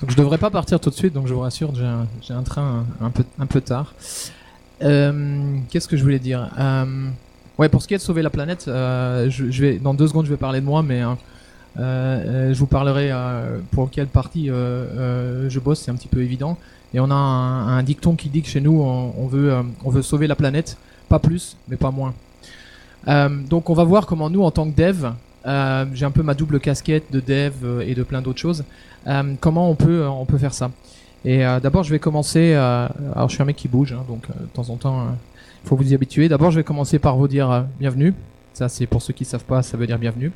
Donc je devrais pas partir tout de suite, donc je vous rassure, j'ai un train un peu tard. Qu'est-ce que je voulais dire Ouais, pour ce qui est de sauver la planète, je vais dans 2 secondes je vais parler de moi, mais je vous parlerai pour quelle partie je bosse, c'est un petit peu évident. Et on a un dicton qui dit que chez nous on veut sauver la planète, pas plus, mais pas moins. Donc on va voir comment nous en tant que dev, j'ai un peu ma double casquette de dev et de plein d'autres choses. Comment on peut faire ça. Et d'abord je vais commencer. Alors je suis un mec qui bouge, hein, donc de temps en temps il faut vous y habituer. D'abord je vais commencer par vous dire bienvenue. Ça c'est pour ceux qui savent pas, ça veut dire bienvenue.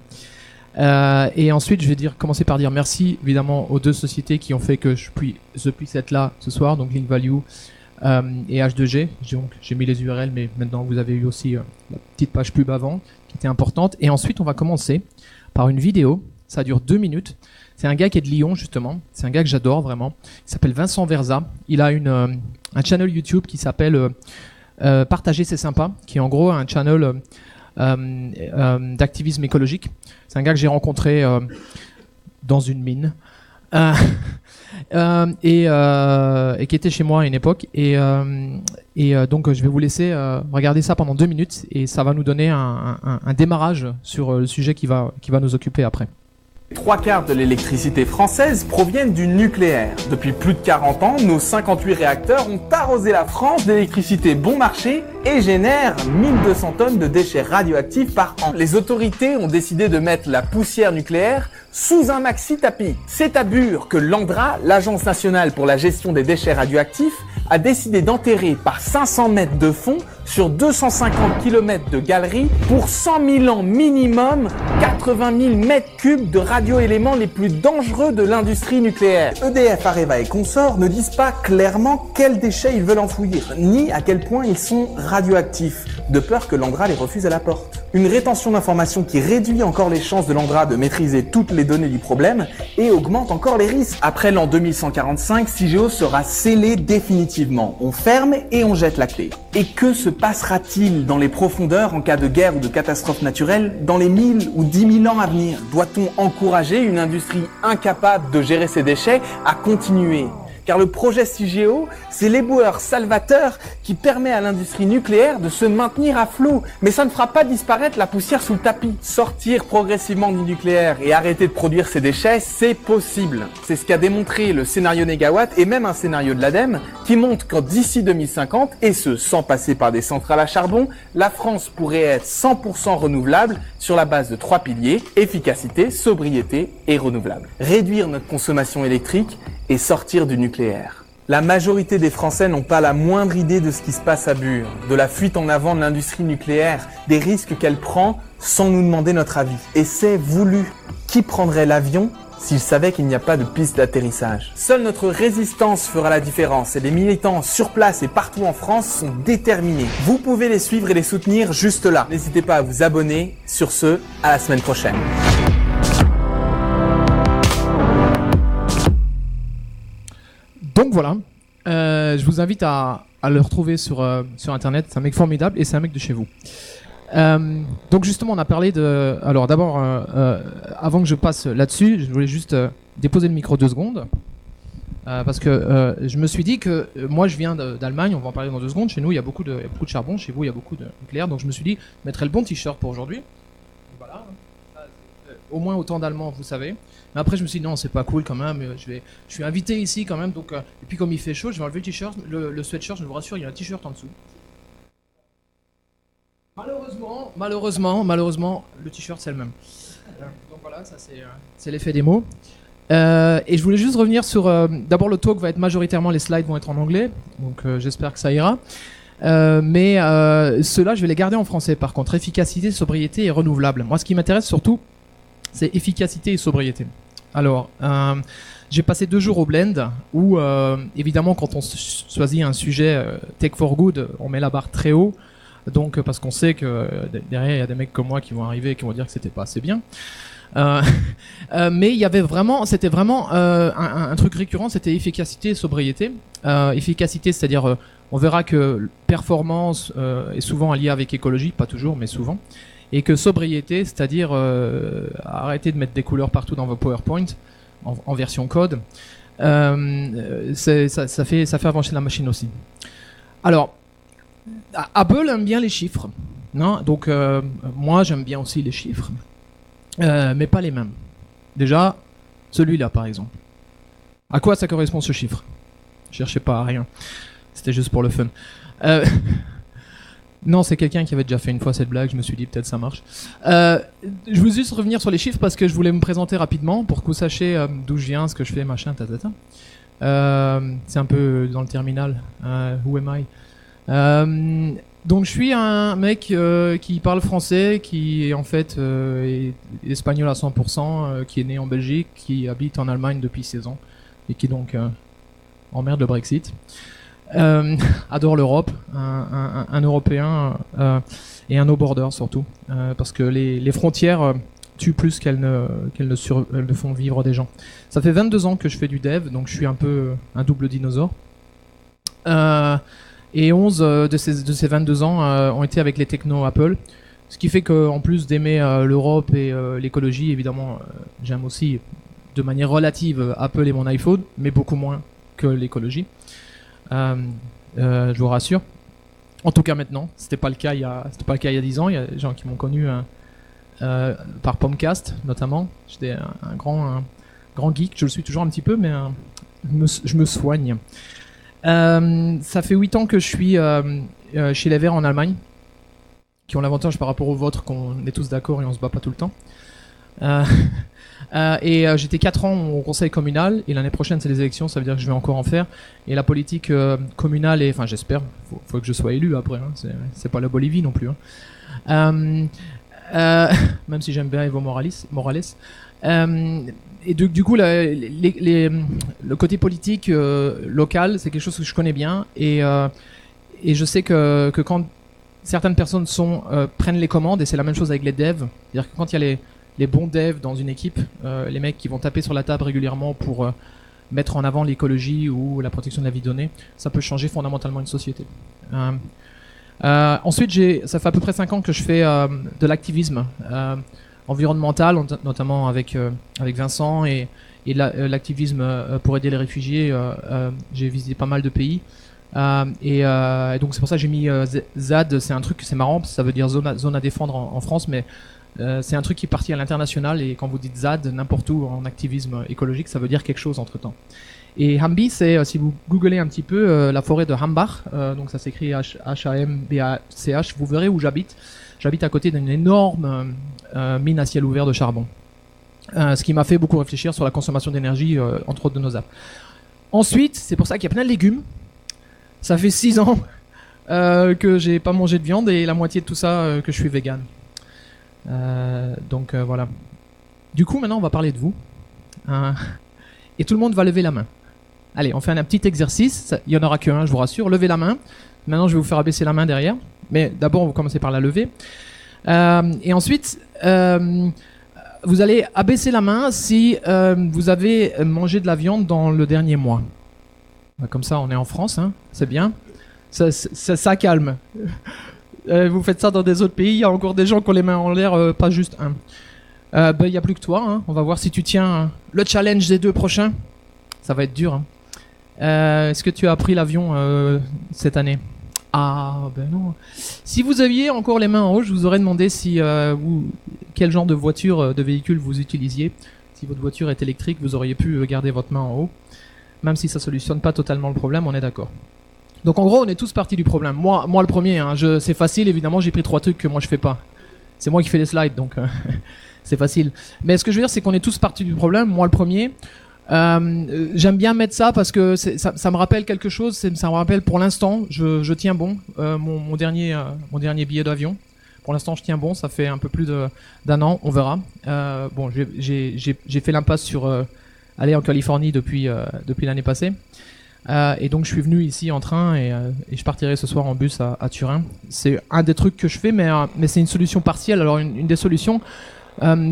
Et ensuite je vais commencer par dire merci évidemment aux 2 sociétés qui ont fait que je puisse être là ce soir, donc Link Value et H2G. Donc j'ai mis les URL, mais maintenant vous avez eu aussi la petite page pub avant qui était importante. Et ensuite on va commencer par une vidéo. Ça dure 2 minutes. C'est un gars qui est de Lyon justement. C'est un gars que j'adore vraiment. Il s'appelle Vincent Verza. Il a un channel YouTube qui s'appelle Partager c'est sympa, qui est en gros un channel d'activisme écologique. C'est un gars que j'ai rencontré dans une mine et qui était chez moi à une époque. Et donc je vais vous laisser regarder ça pendant 2 minutes et ça va nous donner un démarrage sur le sujet qui va nous occuper après. 3/4 de l'électricité française proviennent du nucléaire. Depuis plus de 40 ans, nos 58 réacteurs ont arrosé la France d'électricité bon marché et génèrent 1200 tonnes de déchets radioactifs par an. Les autorités ont décidé de mettre la poussière nucléaire sous un maxi tapis. C'est à Bure que l'ANDRA, l'Agence nationale pour la gestion des déchets radioactifs, a décidé d'enterrer par 500 mètres de fond sur 250 km de galerie pour 100 000 ans minimum 80 000 mètres cubes de radioéléments les plus dangereux de l'industrie nucléaire. EDF, Areva et consorts ne disent pas clairement quels déchets ils veulent enfouir, ni à quel point ils sont radioactifs, de peur que l'ANDRA les refuse à la porte. Une rétention d'informations qui réduit encore les chances de l'ANDRA de maîtriser toutes les données du problème et augmente encore les risques. Après l'an 2145, Cigéo sera scellé définitivement. On ferme et on jette la clé. Et que se passera-t-il dans les profondeurs en cas de guerre ou de catastrophe naturelle dans les 1000 ou 10 000 ans à venir? Doit-on encourager une industrie incapable de gérer ses déchets à continuer? Car le projet Cigéo, c'est l'éboueur salvateur qui permet à l'industrie nucléaire de se maintenir à flot. Mais ça ne fera pas disparaître la poussière sous le tapis. Sortir progressivement du nucléaire et arrêter de produire ces déchets, c'est possible. C'est ce qu'a démontré le scénario Négawatt et même un scénario de l'ADEME qui montre qu'en d'ici 2050, et ce sans passer par des centrales à charbon, la France pourrait être 100% renouvelable sur la base de 3 piliers: efficacité, sobriété et renouvelable. Réduire notre consommation électrique et sortir du nucléaire. La majorité des Français n'ont pas la moindre idée de ce qui se passe à Bure, de la fuite en avant de l'industrie nucléaire, des risques qu'elle prend sans nous demander notre avis. Et c'est voulu. Qui prendrait l'avion s'il savait qu'il n'y a pas de piste d'atterrissage? Seule notre résistance fera la différence et les militants sur place et partout en France sont déterminés. Vous pouvez les suivre et les soutenir juste là. N'hésitez pas à vous abonner. Sur ce, à la semaine prochaine. Donc voilà, je vous invite à le retrouver sur internet. C'est un mec formidable et c'est un mec de chez vous. Donc justement on a parlé de... Alors d'abord, avant que je passe là-dessus, je voulais juste déposer le micro 2 secondes. Parce que je me suis dit que moi je viens d'Allemagne, on va en parler dans 2 secondes. Chez nous il y a beaucoup de charbon, chez vous il y a beaucoup de nucléaire. Donc je me suis dit, je mettrai le bon t-shirt pour aujourd'hui. Voilà. Au moins autant d'Allemands, vous savez. Mais après je me suis dit non, c'est pas cool quand même, je suis invité ici quand même, donc et puis comme il fait chaud, je vais enlever le t-shirt, le sweatshirt, je vous rassure, il y a un t-shirt en dessous. Malheureusement, le t-shirt c'est le même. Donc voilà, ça c'est l'effet des mots. Et je voulais juste revenir sur, d'abord le talk va être majoritairement, les slides vont être en anglais, donc j'espère que ça ira. Mais ceux-là, je vais les garder en français par contre, efficacité, sobriété et renouvelable. Moi ce qui m'intéresse surtout, c'est efficacité et sobriété. Alors, j'ai passé 2 jours au Blend où, évidemment, quand on choisit un sujet tech for good, on met la barre très haut. Donc, parce qu'on sait que derrière, il y a des mecs comme moi qui vont arriver et qui vont dire que c'était pas assez bien. Mais il y avait vraiment, c'était vraiment un truc récurrent, c'était efficacité et sobriété. Efficacité, c'est-à-dire, on verra que performance est souvent liée avec écologie, pas toujours, mais souvent. Et que sobriété, c'est-à-dire arrêter de mettre des couleurs partout dans vos PowerPoint en version code. Ça fait avancer la machine aussi. Alors, Apple aime bien les chiffres, non? Donc moi j'aime bien aussi les chiffres, mais pas les mêmes. Déjà, celui-là par exemple. À quoi ça correspond ce chiffre? Cherchez pas à rien. C'était juste pour le fun. Non, c'est quelqu'un qui avait déjà fait une fois cette blague, je me suis dit peut-être ça marche. Je voulais juste revenir sur les chiffres parce que je voulais me présenter rapidement pour que vous sachiez d'où je viens, ce que je fais, machin, tatata. C'est un peu dans le terminal. Who am I? Donc je suis un mec qui parle français, qui en fait est espagnol à 100%, qui est né en Belgique, qui habite en Allemagne depuis 16 ans et qui donc emmerde le Brexit. Adore l'Europe, un Européen et un no-border surtout, parce que les frontières tuent plus qu'elles ne font vivre des gens. Ça fait 22 ans que je fais du dev, donc je suis un peu un double dinosaure. Et 11 de ces 22 ans ont été avec les technos Apple, ce qui fait qu'en plus d'aimer l'Europe et l'écologie, évidemment, j'aime aussi de manière relative Apple et mon iPhone, mais beaucoup moins que l'écologie. Je vous rassure. En tout cas maintenant, c'était pas le cas il y a 10 ans. Il y a des gens qui m'ont connu par Pomcast notamment. J'étais un grand geek. Je le suis toujours un petit peu, mais je me soigne. Ça fait 8 ans que je suis chez les Verts en Allemagne, qui ont l'avantage par rapport aux vôtres qu'on est tous d'accord et on se bat pas tout le temps. J'étais 4 ans au conseil communal et l'année prochaine c'est les élections, ça veut dire que je vais encore en faire. Et la politique communale, enfin j'espère, faut que je sois élu après, hein, c'est pas la Bolivie non plus. Hein. Même si j'aime bien Evo Morales. Et du coup, le côté politique local, c'est quelque chose que je connais bien. Et je sais que quand certaines personnes prennent les commandes, et c'est la même chose avec les devs, c'est-à-dire que quand il y a les bons devs dans une équipe, les mecs qui vont taper sur la table régulièrement pour mettre en avant l'écologie ou la protection de la vie donnée, ça peut changer fondamentalement une société. Ensuite, ça fait à peu près 5 ans que je fais de l'activisme environnemental, notamment avec Vincent, et l'activisme pour aider les réfugiés. J'ai visité pas mal de pays. Et donc c'est pour ça que j'ai mis ZAD, c'est un truc, c'est marrant, parce que ça veut dire zone à défendre en France, mais c'est un truc qui est parti à l'international, et quand vous dites ZAD, n'importe où en activisme écologique, ça veut dire quelque chose entre temps. Et Hambi, c'est, si vous googlez un petit peu, la forêt de Hambach, donc ça s'écrit H-A-M-B-A-C-H, vous verrez où j'habite. J'habite à côté d'une énorme mine à ciel ouvert de charbon. Ce qui m'a fait beaucoup réfléchir sur la consommation d'énergie, entre autres de nos apps. Ensuite, c'est pour ça qu'il y a plein de légumes. Ça fait 6 ans que j'ai pas mangé de viande, et la moitié de tout ça que je suis vegan. Donc voilà. Du coup, maintenant, on va parler de vous. Et tout le monde va lever la main. Allez, on fait un petit exercice. Il y en aura qu'un, je vous rassure. Levez la main. Maintenant, je vais vous faire abaisser la main derrière. Mais d'abord, vous commencez par la lever. Et ensuite, vous allez abaisser la main si vous avez mangé de la viande dans le dernier mois. Comme ça, on est en France, hein, c'est bien. Ça calme. Vous faites ça dans des autres pays, il y a encore des gens qui ont les mains en l'air, pas juste un. Il n'y a plus que toi, hein. On va voir si tu tiens le challenge des 2 prochains. Ça va être dur. Hein. Est-ce que tu as pris l'avion cette année? Ah, ben non. Si vous aviez encore les mains en haut, je vous aurais demandé quel genre de voiture, de véhicule vous utilisiez. Si votre voiture est électrique, vous auriez pu garder votre main en haut. Même si ça ne solutionne pas totalement le problème, on est d'accord. Donc en gros, on est tous partis du problème. Moi le premier, hein, c'est facile, évidemment, j'ai pris 3 trucs que moi je fais pas. C'est moi qui fais les slides, donc c'est facile. Mais ce que je veux dire, c'est qu'on est tous partis du problème. Moi le premier. J'aime bien mettre ça parce que ça me rappelle quelque chose. Ça me rappelle, pour l'instant, je tiens bon. Mon dernier billet d'avion. Pour l'instant, je tiens bon. Ça fait un peu plus d'1 an. On verra. Bon, j'ai fait l'impasse sur aller en Californie depuis l'année passée. Et donc je suis venu ici en train, et je partirai ce soir en bus à Turin. C'est un des trucs que je fais, mais c'est une solution partielle. Alors une des solutions,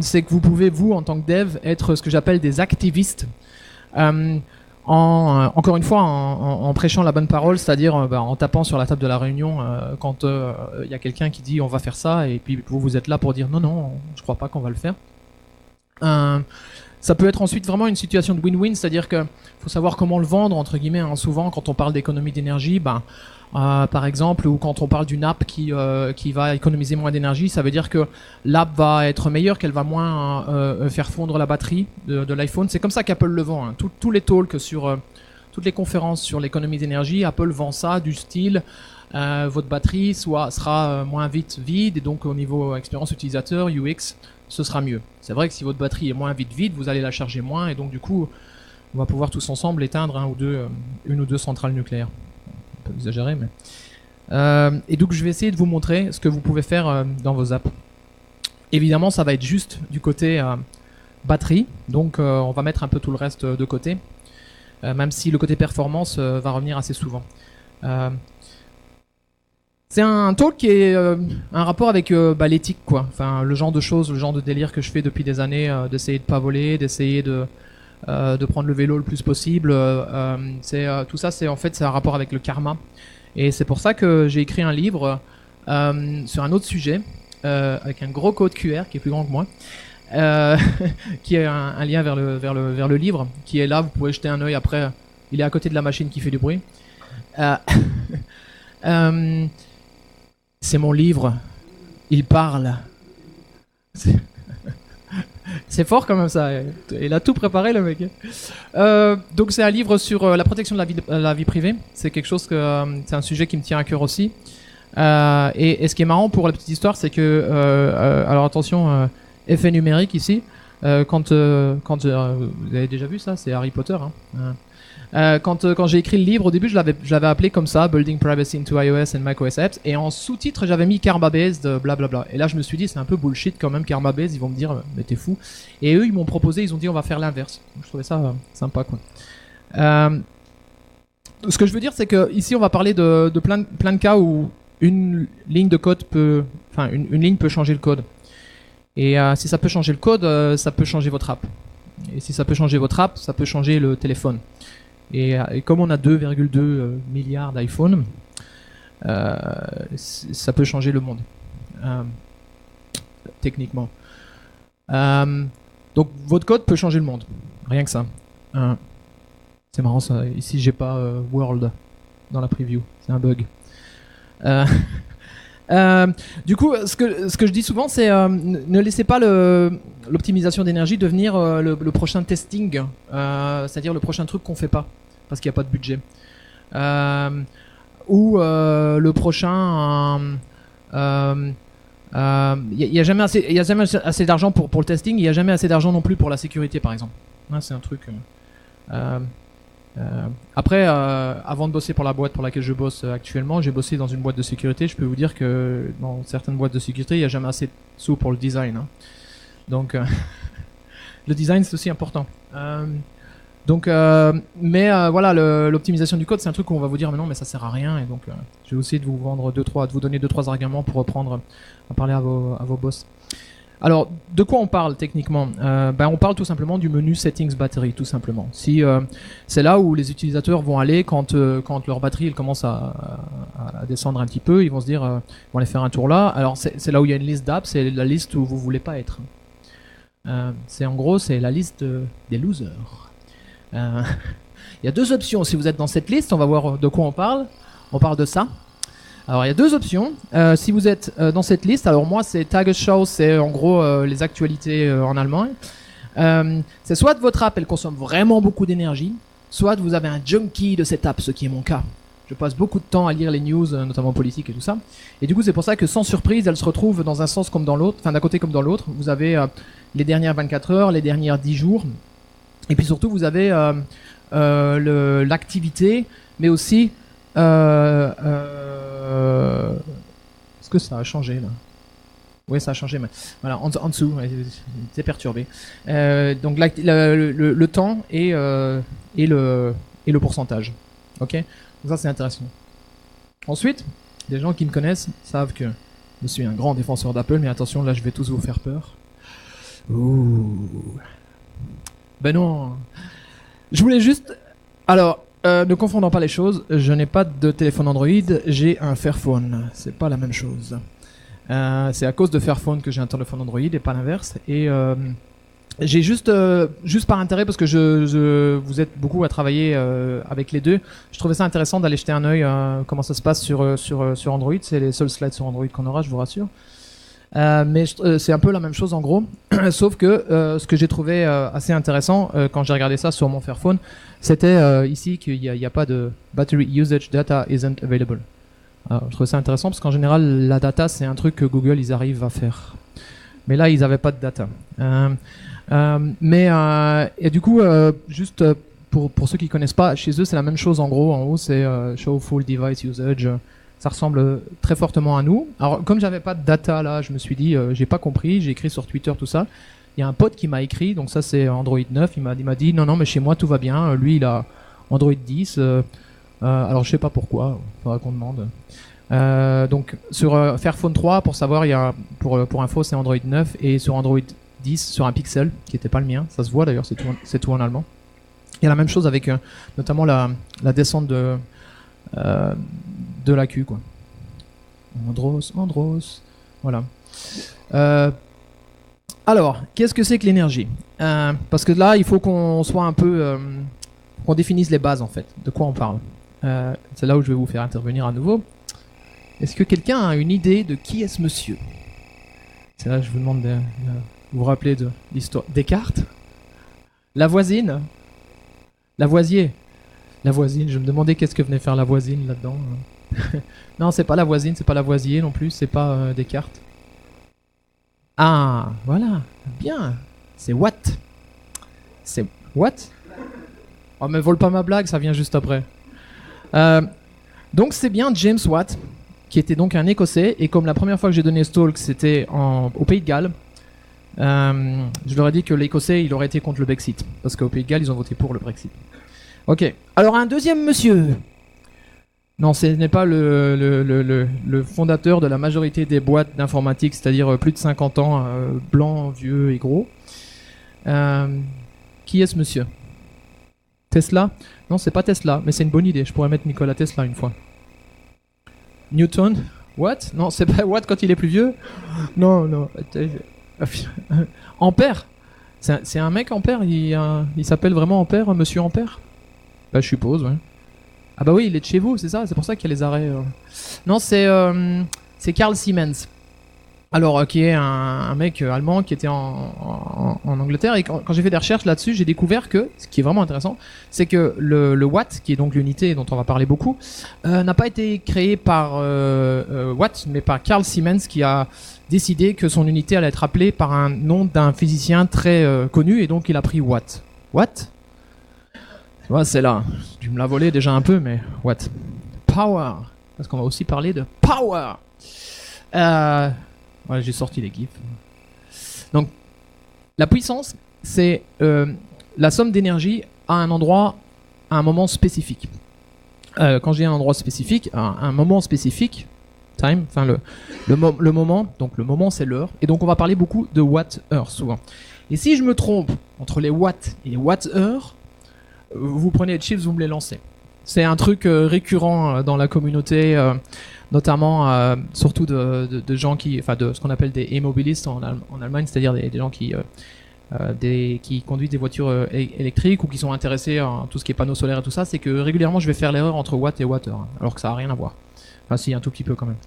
c'est que vous pouvez, vous, en tant que dev, être ce que j'appelle des activistes. Encore une fois, en prêchant la bonne parole, c'est-à-dire en tapant sur la table de la réunion quand y a quelqu'un qui dit on va faire ça, et puis vous êtes là pour dire non, je crois pas qu'on va le faire. Ça peut être ensuite vraiment une situation de win-win, c'est-à-dire que faut savoir comment le vendre, entre guillemets. Hein. Souvent, quand on parle d'économie d'énergie, par exemple, ou quand on parle d'une app qui va économiser moins d'énergie, ça veut dire que l'app va être meilleure, qu'elle va moins faire fondre la batterie de l'iPhone. C'est comme ça qu'Apple le vend. Hein. Tous les talks sur toutes les conférences sur l'économie d'énergie, Apple vend ça du style votre batterie sera moins vite vide, et donc au niveau expérience utilisateur, UX, ce sera mieux. C'est vrai que si votre batterie est moins vite vide, vous allez la charger moins, et donc du coup, on va pouvoir tous ensemble éteindre une ou deux centrales nucléaires. Un peu exagéré, mais... et donc je vais essayer de vous montrer ce que vous pouvez faire dans vos apps. Évidemment, ça va être juste du côté batterie, donc on va mettre un peu tout le reste de côté, même si le côté performance va revenir assez souvent. C'est un talk qui est un rapport avec l'éthique, quoi. Enfin, le genre de choses, le genre de délire que je fais depuis des années, d'essayer de pas voler, d'essayer de prendre le vélo le plus possible. Tout ça, c'est un rapport avec le karma. Et c'est pour ça que j'ai écrit un livre sur un autre sujet, avec un gros code QR qui est plus grand que moi, qui est un lien vers le livre, qui est là. Vous pouvez jeter un œil après. Il est à côté de la machine qui fait du bruit. C'est mon livre, il parle. C'est fort quand même ça, il a tout préparé le mec. Donc c'est un livre sur la protection de la vie privée, c'est quelque chose c'est un sujet qui me tient à cœur aussi. Et ce qui est marrant pour la petite histoire, c'est que, alors attention, effet numérique ici, quand vous avez déjà vu ça, c'est Harry Potter, hein. Quand j'ai écrit le livre, au début, je l'avais appelé comme ça, Building Privacy into iOS and macOS Apps, et en sous-titre, j'avais mis Karma-based, blablabla. Et là, je me suis dit, c'est un peu bullshit quand même, Karma-based, ils vont me dire, mais t'es fou. Et eux, ils m'ont proposé, ils ont dit, on va faire l'inverse. Je trouvais ça sympa, quoi. Ce que je veux dire, c'est que ici, on va parler de plein de cas où une ligne de code une ligne peut changer le code. Et si ça peut changer le code, ça peut changer votre app. Et si ça peut changer votre app, ça peut changer le téléphone. Et comme on a 2,2 milliards d'iPhone, ça peut changer le monde, techniquement. Donc votre code peut changer le monde, rien que ça. C'est marrant ça, ici j'ai pas World dans la preview, c'est un bug. Du coup, ce que je dis souvent, c'est ne laissez pas l'optimisation d'énergie devenir le prochain testing, c'est-à-dire le prochain truc qu'on fait pas parce qu'il n'y a pas de budget, ou le prochain. Il y a jamais assez d'argent pour le testing. Il y a jamais assez d'argent non plus pour la sécurité, par exemple. C'est un truc. Après, avant de bosser pour la boîte pour laquelle je bosse actuellement, j'ai bossé dans une boîte de sécurité. Je peux vous dire que dans certaines boîtes de sécurité, il n'y a jamais assez de sous pour le design. Hein. Donc, le design, c'est aussi important. Voilà, l'optimisation du code, c'est un truc où on va vous dire mais non, mais ça sert à rien. Et donc, je vais essayer de vous vendre de vous donner 2-3 arguments pour reprendre à parler à vos boss. Alors, de quoi on parle techniquement ? On parle tout simplement du menu Settings Battery, tout simplement. C'est là où les utilisateurs vont aller quand leur batterie elle commence à descendre un petit peu, ils vont se dire, ils vont aller faire un tour là. Alors, c'est là où il y a une liste d'apps, c'est la liste où vous voulez pas être. C'est la liste des losers. Il y a deux options. Si vous êtes dans cette liste, on va voir de quoi on parle. On parle de ça. Alors il y a deux options. Si vous êtes dans cette liste, alors moi c'est Tagesschau, c'est en gros les actualités en allemand. C'est soit votre app elle consomme vraiment beaucoup d'énergie, soit vous avez un junkie de cette app, ce qui est mon cas. Je passe beaucoup de temps à lire les news, notamment politiques et tout ça. Et du coup c'est pour ça que sans surprise, elle se retrouve dans un sens comme dans l'autre, enfin d'un côté comme dans l'autre. Vous avez les dernières 24 heures, les dernières 10 jours. Et puis surtout, vous avez l'activité, mais aussi... Est-ce que ça a changé là ? Oui, ça a changé. Mais voilà, en dessous, c'est perturbé. Donc le temps et le pourcentage. Ok ? Donc ça, c'est intéressant. Ensuite, des gens qui me connaissent savent que je suis un grand défenseur d'Apple, mais attention, là, je vais tous vous faire peur. Ouh. Ben non. Je voulais juste... Alors, ne confondons pas les choses. Je n'ai pas de téléphone Android, j'ai un Fairphone. C'est pas la même chose. C'est à cause de Fairphone que j'ai un téléphone Android et pas l'inverse. Et J'ai juste par intérêt, parce que vous êtes beaucoup à travailler avec les deux, je trouvais ça intéressant d'aller jeter un œil comment ça se passe sur Android. C'est les seuls slides sur Android qu'on aura, je vous rassure. Mais c'est un peu la même chose en gros, sauf que ce que j'ai trouvé assez intéressant quand j'ai regardé ça sur mon Fairphone, c'était ici qu'il n'y a pas de battery usage data isn't available. Alors, je trouvais ça intéressant parce qu'en général la data c'est un truc que Google ils arrivent à faire, mais là ils n'avaient pas de data. Et du coup, juste pour ceux qui connaissent pas, chez eux c'est la même chose en gros. En haut c'est show full device usage. Ça ressemble très fortement à nous. Alors comme j'avais pas de data là, je me suis dit j'ai pas compris. J'ai écrit sur Twitter tout ça. Il y a un pote qui m'a écrit, donc ça c'est Android 9. Il m'a dit non mais chez moi tout va bien. Lui il a Android 10. Alors je sais pas pourquoi. Faudra qu'on demande. Donc sur Fairphone 3 pour savoir, il y a pour info c'est Android 9 et sur Android 10 sur un Pixel qui n'était pas le mien, ça se voit d'ailleurs, c'est tout en allemand. Il y a la même chose avec notamment la descente de l'AQ quoi. Andros, voilà. Alors, qu'est-ce que c'est que l'énergie? Parce que là, il faut qu'on soit un peu, qu'on définisse les bases en fait, de quoi on parle. C'est là où je vais vous faire intervenir à nouveau. Est-ce que quelqu'un a une idée de qui est ce monsieur? C'est là que je vous demande de vous rappeler de l'histoire. Descartes? Lavoisine? Lavoisier? La voisine, je me demandais qu'est-ce que venait faire la voisine là-dedans. Non, c'est pas la voisine, c'est pas Lavoisier non plus, c'est pas Descartes. Ah, voilà, bien. C'est Watt. C'est Watt? Oh, mais vole pas ma blague, ça vient juste après. Donc c'est bien James Watt, qui était donc un Écossais, et comme la première fois que j'ai donné ce talk, c'était au Pays de Galles, je leur ai dit que l'Écossais, il aurait été contre le Brexit, parce qu'au Pays de Galles, ils ont voté pour le Brexit. Ok, alors un deuxième monsieur. Non, ce n'est pas le fondateur de la majorité des boîtes d'informatique, c'est-à-dire plus de 50 ans, blanc, vieux et gros. Qui est ce monsieur? Tesla? Non, c'est pas Tesla, mais c'est une bonne idée, je pourrais mettre Nikola Tesla une fois. Newton? Watt? Non, c'est pas Watt quand il est plus vieux? Non. Ampère? C'est un mec Ampère? Il s'appelle vraiment Ampère, monsieur Ampère? Bah, je suppose, ouais. Ah bah oui, il est de chez vous, c'est ça? C'est pour ça qu'il y a les arrêts. Non, c'est Carl Siemens. Alors, qui est un mec allemand qui était en Angleterre. Et quand j'ai fait des recherches là-dessus, j'ai découvert que, ce qui est vraiment intéressant, c'est que le watt, qui est donc l'unité dont on va parler beaucoup, n'a pas été créé par Watt, mais par Carl Siemens, qui a décidé que son unité allait être appelée par un nom d'un physicien très connu, et donc il a pris Watt. Watt? Tu vois, c'est là. Tu me l'as volé déjà un peu, mais Watt. Power. Parce qu'on va aussi parler de power. Voilà, j'ai sorti les gifs. Donc, la puissance, c'est la somme d'énergie à un endroit, à un moment spécifique. Quand je dis un endroit spécifique, un moment spécifique, time, enfin le moment, donc le moment c'est l'heure, et donc on va parler beaucoup de watt-heure souvent. Et si je me trompe entre les watts et les watt-heure, vous prenez les chiffres, vous me les lancez. C'est un truc récurrent dans la communauté, notamment surtout de gens qui, enfin de ce qu'on appelle des immobilistes en Allemagne, c'est-à-dire des gens qui conduisent des voitures électriques ou qui sont intéressés à tout ce qui est panneaux solaires et tout ça. C'est que régulièrement je vais faire l'erreur entre watt et watt-heure, hein, alors que ça n'a rien à voir. Enfin si, un tout petit peu quand même.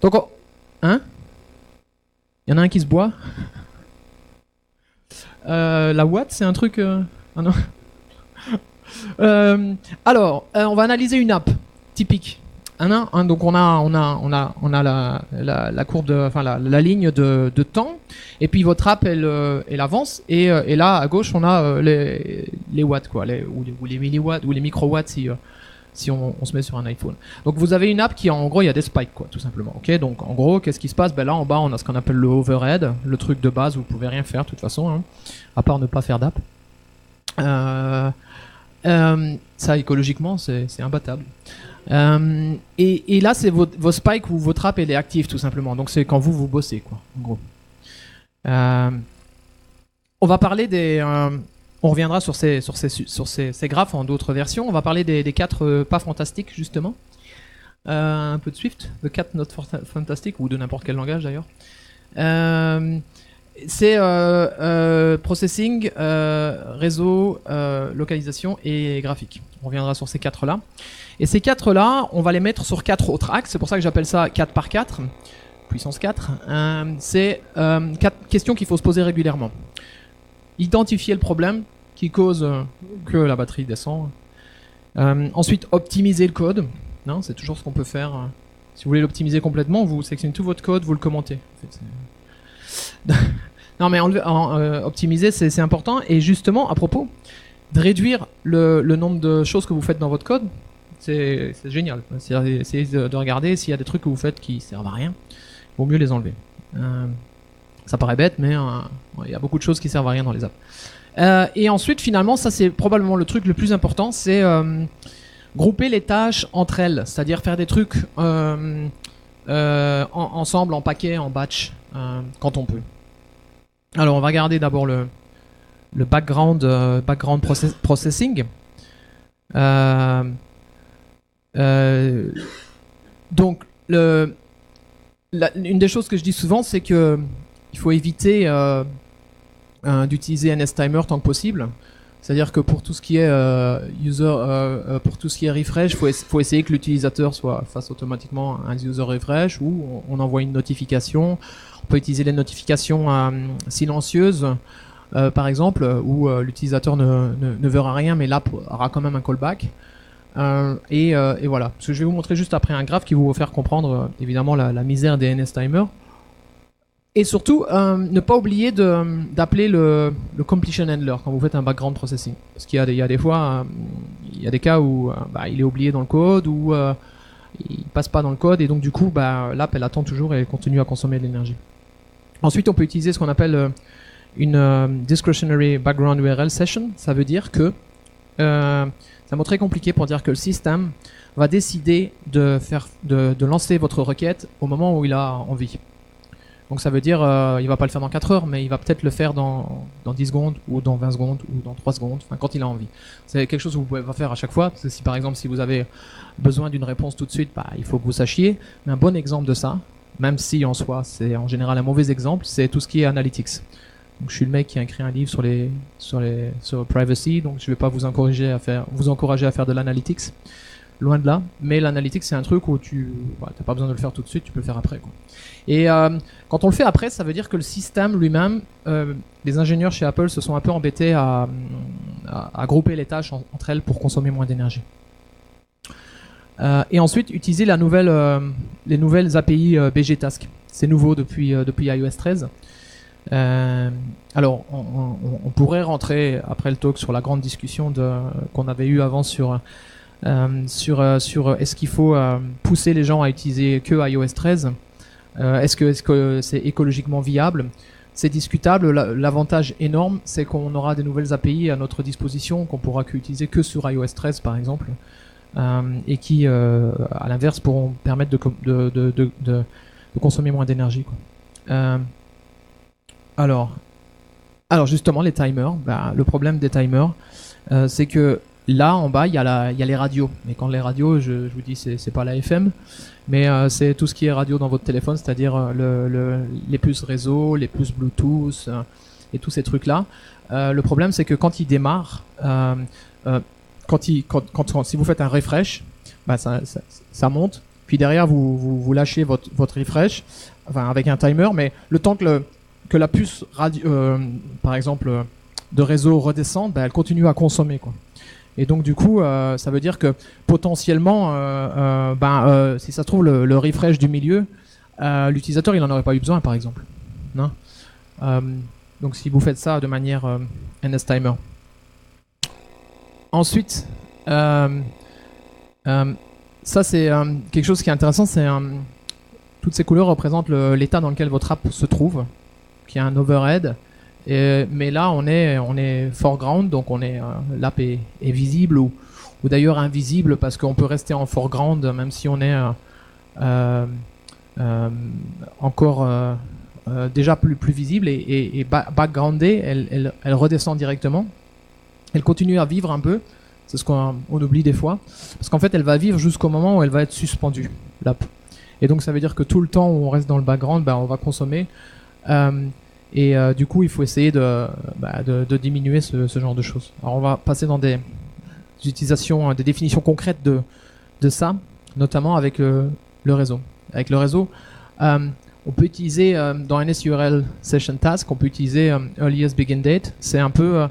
Donc, hein? Il y en a un qui se boit? La watt, c'est un truc... Ah non. Alors, on va analyser une app typique. Donc on a la courbe, enfin la ligne de temps, et puis votre app elle avance, et là à gauche on a les watts quoi, ou les milliwatts ou les microwatts si on se met sur un iPhone. Donc vous avez une app qui en gros il y a des spikes quoi, tout simplement. Ok, donc en gros qu'est-ce qui se passe? Ben là en bas on a ce qu'on appelle le overhead, le truc de base où vous pouvez rien faire de toute façon, hein, à part ne pas faire d'app. Ça écologiquement c'est imbattable. Et là c'est vos spikes où votre app elle est active tout simplement, donc c'est quand vous bossez quoi en gros. On va parler on reviendra sur ces graphes en d'autres versions. On va parler des 4 pas fantastiques justement, un peu de Swift, the 4 not fantastic, ou de n'importe quel langage d'ailleurs. C'est processing, réseau, localisation et graphique. On reviendra sur ces 4-là. Et ces 4-là, on va les mettre sur 4 autres axes. C'est pour ça que j'appelle ça 4 par 4, puissance 4. C'est 4 questions qu'il faut se poser régulièrement. Identifier le problème qui cause que la batterie descend. Ensuite, optimiser le code. Non, c'est toujours ce qu'on peut faire. Si vous voulez l'optimiser complètement, vous sélectionnez tout votre code, vous le commentez. En fait, non, mais optimiser, c'est important. Et justement, à propos, de réduire le nombre de choses que vous faites dans votre code, c'est génial. Essayez de regarder s'il y a des trucs que vous faites qui servent à rien. Il vaut mieux les enlever. Ça paraît bête, mais il y a beaucoup de choses qui servent à rien dans les apps. Et ensuite, finalement, ça c'est probablement le truc le plus important, c'est grouper les tâches entre elles, c'est-à-dire faire des trucs ensemble, en paquet, en batch, quand on peut. Alors, on va regarder d'abord le background processing. Donc, une des choses que je dis souvent, c'est que il faut éviter d'utiliser NSTimer tant que possible. C'est-à-dire que pour tout ce qui est pour tout ce qui est refresh, faut essayer que l'utilisateur fasse automatiquement un user refresh ou on envoie une notification. On peut utiliser les notifications silencieuses, par exemple, où l'utilisateur ne verra rien, mais là aura quand même un callback. Et voilà. Ce que je vais vous montrer juste après un graphe qui va vous faire comprendre évidemment la misère des NSTimer. Et surtout, ne pas oublier d'appeler le completion handler quand vous faites un background processing. Parce qu'il y a des fois, il y a des cas où il est oublié dans le code ou il passe pas dans le code et donc du coup, l'app elle attend toujours et elle continue à consommer de l'énergie. Ensuite, on peut utiliser ce qu'on appelle une discretionary background URL session. Ça veut dire que c'est un mot très compliqué pour dire que le système va décider de lancer votre requête au moment où il a envie. Donc ça veut dire il va pas le faire dans 4 heures, mais il va peut-être le faire dans 10 secondes, ou dans 20 secondes, ou dans 3 secondes, enfin quand il a envie. C'est quelque chose que vous pouvez pas faire à chaque fois, parce que si par exemple si vous avez besoin d'une réponse tout de suite, il faut que vous sachiez. Mais un bon exemple de ça, même si en soi c'est en général un mauvais exemple, c'est tout ce qui est analytics. Donc je suis le mec qui a écrit un livre sur privacy, donc je vais pas vous encourager à faire de l'analytics. Loin de là, mais l'analytics c'est un truc où t'as pas besoin de le faire tout de suite, tu peux le faire après, quoi. Et quand on le fait après, ça veut dire que le système lui-même, les ingénieurs chez Apple se sont un peu embêtés à grouper les tâches entre elles pour consommer moins d'énergie. Et ensuite, utiliser les nouvelles API BGTask. C'est nouveau depuis iOS 13. Alors, on pourrait rentrer après le talk sur la grande discussion qu'on avait eue avant sur est-ce qu'il faut pousser les gens à utiliser que iOS 13. Est-ce que c'est écologiquement viable? C'est discutable. L'avantage énorme, c'est qu'on aura des nouvelles API à notre disposition qu'on pourra utiliser que sur iOS 13 par exemple, et qui, à l'inverse, pourront permettre de consommer moins d'énergie, quoi. Alors justement, les timers. Le problème des timers, c'est que là, en bas, il y a les radios. Mais quand les radios, je vous dis, c'est pas la FM, mais c'est tout ce qui est radio dans votre téléphone, c'est-à-dire les puces réseau, les puces Bluetooth et tous ces trucs-là. Le problème, c'est que quand ils démarrent, si vous faites un refresh, ça monte. Puis derrière, vous lâchez votre refresh, enfin avec un timer, mais le temps que la puce radio, par exemple, de réseau redescende, elle continue à consommer, quoi. Et donc du coup, ça veut dire que potentiellement, si ça se trouve le refresh du milieu, l'utilisateur il en aurait pas eu besoin, par exemple. Non. Donc si vous faites ça de manière NSTimer. Ensuite, ça c'est quelque chose qui est intéressant, c'est toutes ces couleurs représentent l'état dans lequel votre app se trouve, qui a un overhead. Mais là, on est foreground, donc l'app est visible ou d'ailleurs invisible parce qu'on peut rester en foreground même si on est encore déjà plus visible et backgroundée, elle redescend directement. Elle continue à vivre un peu, c'est ce qu'on oublie des fois, parce qu'en fait, elle va vivre jusqu'au moment où elle va être suspendue, l'app. Et donc, ça veut dire que tout le temps où on reste dans le background, on va consommer. Et du coup, il faut essayer de diminuer ce genre de choses. Alors, on va passer dans des utilisations, des définitions concrètes de ça, notamment avec le réseau. Avec le réseau, on peut utiliser dans NSURL Session Task, on peut utiliser Earliest Begin Date. C'est un peu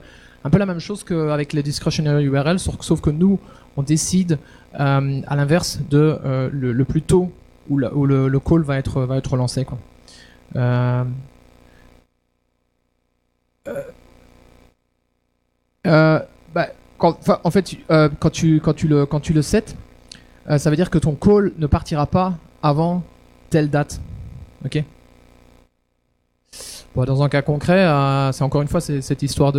la même chose qu'avec les discretionary URL, sauf que nous, on décide à l'inverse de le plus tôt où le call va être lancé, quoi. En fait, quand tu le set, ça veut dire que ton call ne partira pas avant telle date. Ok. Bon, dans un cas concret, c'est encore une fois cette histoire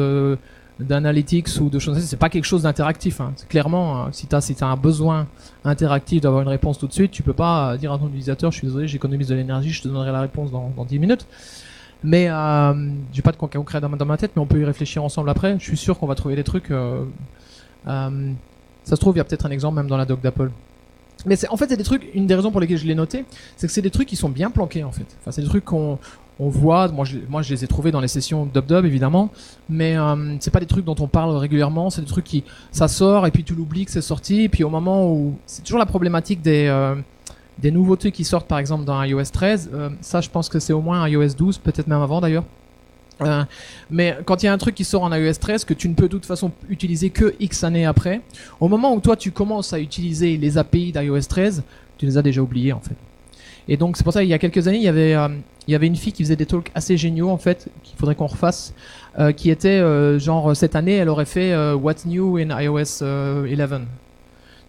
d'analytics ou de choses. C'est pas quelque chose d'interactif. Hein. Clairement, si t'as un besoin interactif d'avoir une réponse tout de suite, tu peux pas dire à ton utilisateur, je suis désolé, j'économise de l'énergie, je te donnerai la réponse dans 10 minutes. Mais j'ai pas de concret dans ma tête, mais on peut y réfléchir ensemble après. Je suis sûr qu'on va trouver des trucs. Ça se trouve, il y a peut-être un exemple même dans la doc d'Apple. Mais en fait, c'est des trucs. Une des raisons pour lesquelles je l'ai noté, c'est que c'est des trucs qui sont bien planqués en fait. Enfin, c'est des trucs qu'on voit. Moi, je les ai trouvés dans les sessions DubDub évidemment, mais c'est pas des trucs dont on parle régulièrement. C'est des trucs qui ça sort et puis tu l'oublies que c'est sorti. Et puis au moment où c'est toujours la problématique des nouveautés qui sortent par exemple dans iOS 13, ça je pense que c'est au moins iOS 12, peut-être même avant d'ailleurs. Mais quand il y a un truc qui sort en iOS 13 que tu ne peux de toute façon utiliser que X années après, au moment où toi tu commences à utiliser les API d'iOS 13, tu les as déjà oubliés en fait. Et donc c'est pour ça il y a quelques années il y avait une fille qui faisait des talks assez géniaux en fait qu'il faudrait qu'on refasse, qui était genre cette année elle aurait fait What's New in iOS 11.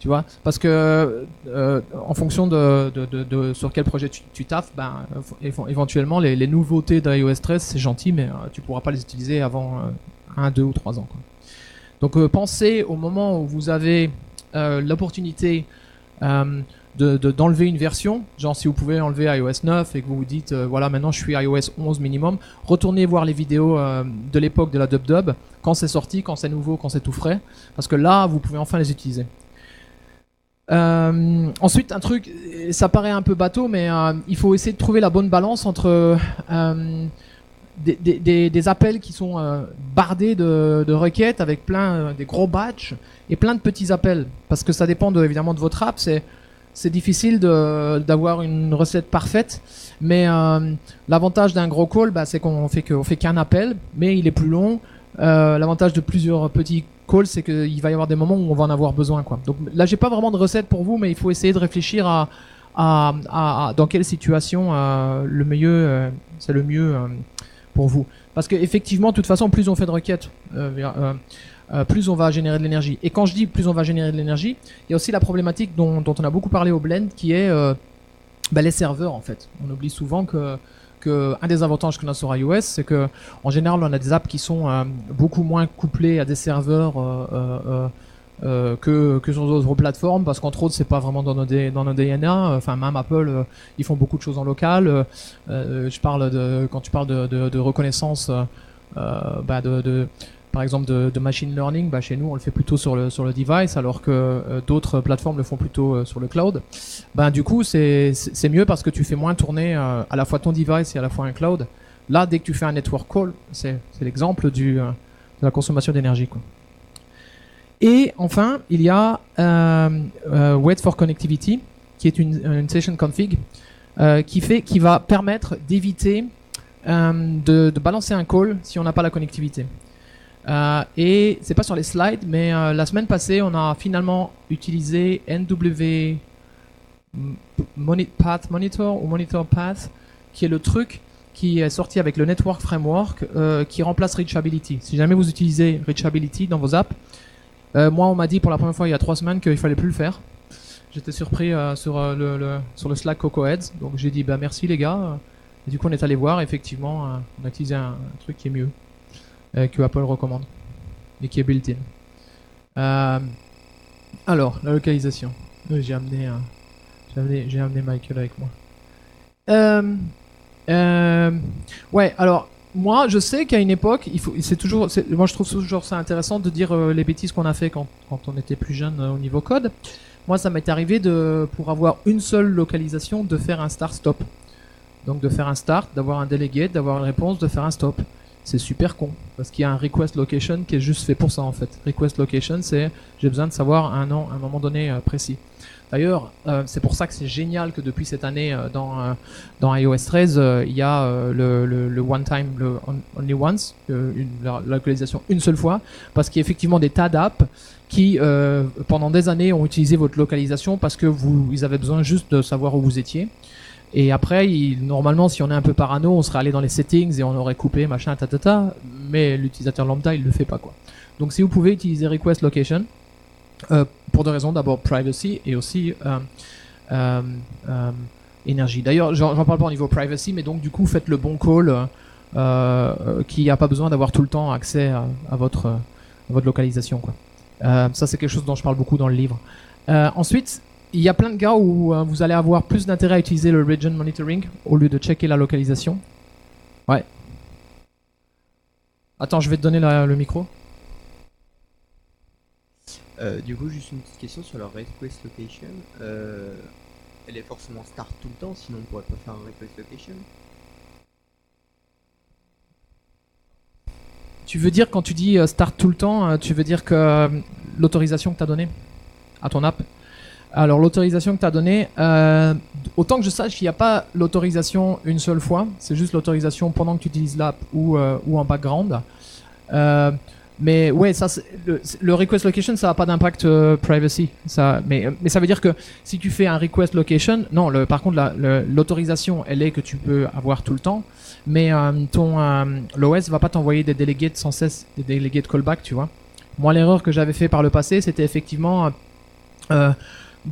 Tu vois, parce que en fonction de sur quel projet tu taffes, ben éventuellement les nouveautés d'iOS 13 c'est gentil, mais tu pourras pas les utiliser avant 1, 2 ou 3 ans. Quoi. Donc pensez au moment où vous avez l'opportunité d'enlever une version, genre si vous pouvez enlever iOS 9 et que vous vous dites voilà maintenant je suis iOS 11 minimum, retournez voir les vidéos de l'époque de la DubDub, quand c'est sorti, quand c'est nouveau, quand c'est tout frais, parce que là vous pouvez enfin les utiliser. Ensuite, un truc, ça paraît un peu bateau, mais il faut essayer de trouver la bonne balance entre des appels qui sont bardés de requêtes avec plein des gros batchs et plein de petits appels, parce que ça dépend évidemment de votre app. C'est difficile d'avoir une recette parfaite, mais l'avantage d'un gros call, bah, c'est qu'on fait qu'un appel, mais il est plus long. L'avantage de plusieurs petits calls, c'est qu'il va y avoir des moments où on va en avoir besoin, quoi. Donc là, j'ai pas vraiment de recette pour vous, mais il faut essayer de réfléchir à dans quelle situation c'est le mieux pour vous. Parce que effectivement, de toute façon, plus on fait de requêtes, plus on va générer de l'énergie. Et quand je dis plus on va générer de l'énergie, il y a aussi la problématique dont on a beaucoup parlé au Blend, qui est les serveurs en fait. On oublie souvent que un des avantages qu'on a sur iOS, c'est que en général on a des apps qui sont beaucoup moins couplées à des serveurs que sur d'autres plateformes, parce qu'entre autres c'est pas vraiment dans nos DNA. Enfin même Apple, ils font beaucoup de choses en local. Quand tu parles de reconnaissance, par exemple de machine learning, chez nous on le fait plutôt sur le device, alors que d'autres plateformes le font plutôt sur le cloud. Du coup c'est mieux parce que tu fais moins tourner à la fois ton device et à la fois un cloud. Là, dès que tu fais un network call, c'est l'exemple de la consommation d'énergie, quoi. Et enfin, il y a Wait for Connectivity, qui est une session config qui va permettre d'éviter de balancer un call si on n'a pas la connectivité. Et c'est pas sur les slides, mais la semaine passée, on a finalement utilisé NW Path Monitor ou Monitor Path, qui est le truc qui est sorti avec le Network Framework, qui remplace Reachability. Si jamais vous utilisez Reachability dans vos apps, moi on m'a dit pour la première fois il y a 3 semaines qu'il fallait plus le faire. J'étais surpris sur le Slack CocoaHeads, donc j'ai dit merci les gars. Et du coup on est allé voir, effectivement on a utilisé un truc qui est mieux, que Apple recommande et qui est built-in. Alors la localisation, j'ai amené Michael avec moi. Ouais, alors moi je sais qu'à une époque moi je trouve toujours ça intéressant de dire les bêtises qu'on a fait quand on était plus jeune au niveau code. Moi ça m'est arrivé pour avoir une seule localisation de faire un start-stop. Donc de faire un start, d'avoir un delegate, d'avoir une réponse, de faire un stop. C'est super con, parce qu'il y a un request location qui est juste fait pour ça en fait. Request location, c'est j'ai besoin de savoir un moment donné précis. D'ailleurs, c'est pour ça que c'est génial que depuis cette année, dans iOS 13, il y a le one time, le only once, la localisation une seule fois, parce qu'il y a effectivement des tas d'apps qui, pendant des années, ont utilisé votre localisation parce que ils avaient besoin juste de savoir où vous étiez. Et après, normalement, si on est un peu parano, on serait allé dans les settings et on aurait coupé, machin, mais l'utilisateur lambda, il le fait pas, quoi. Donc si vous pouvez utiliser request location, pour deux raisons, d'abord privacy et aussi énergie. D'ailleurs, j'en parle pas au niveau privacy, mais donc du coup, faites le bon call qui n'a pas besoin d'avoir tout le temps accès à votre localisation, quoi. Ça, c'est quelque chose dont je parle beaucoup dans le livre. Ensuite, il y a plein de cas où vous allez avoir plus d'intérêt à utiliser le region monitoring au lieu de checker la localisation. Ouais. Attends, je vais te donner le micro. Du coup, juste une petite question sur la request location. Elle est forcément start tout le temps, sinon on pourrait pas faire un request location. Tu veux dire, quand tu dis start tout le temps, tu veux dire que l'autorisation que tu as donnée à ton app. Alors l'autorisation que tu as donnée, autant que je sache, il n'y a pas l'autorisation une seule fois, c'est juste l'autorisation pendant que tu utilises l'app ou en background. Mais ouais, ça, le request location, ça n'a pas d'impact privacy. Mais ça veut dire que si tu fais un request location, non, par contre, l'autorisation, elle est que tu peux avoir tout le temps, mais l'OS va pas t'envoyer des delegates sans cesse, des delegates callback, tu vois. Moi, l'erreur que j'avais fait par le passé, c'était effectivement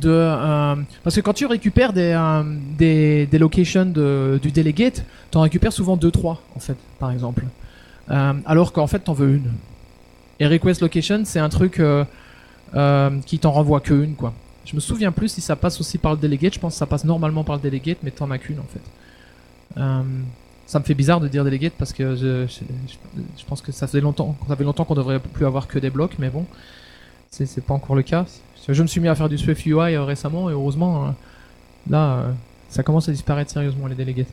parce que quand tu récupères des locations du delegate, tu en récupères souvent 2-3 en fait, par exemple. Alors qu'en fait, t'en veux une. Et request location, c'est un truc qui t'en renvoie qu'une, quoi. Je me souviens plus si ça passe aussi par le delegate. Je pense que ça passe normalement par le delegate, mais t'en as qu'une en fait. Ça me fait bizarre de dire delegate parce que je pense que ça fait longtemps qu'on devrait plus avoir que des blocs, mais bon, c'est pas encore le cas. Je me suis mis à faire du Swift UI récemment et heureusement, là, ça commence à disparaître sérieusement les delegates.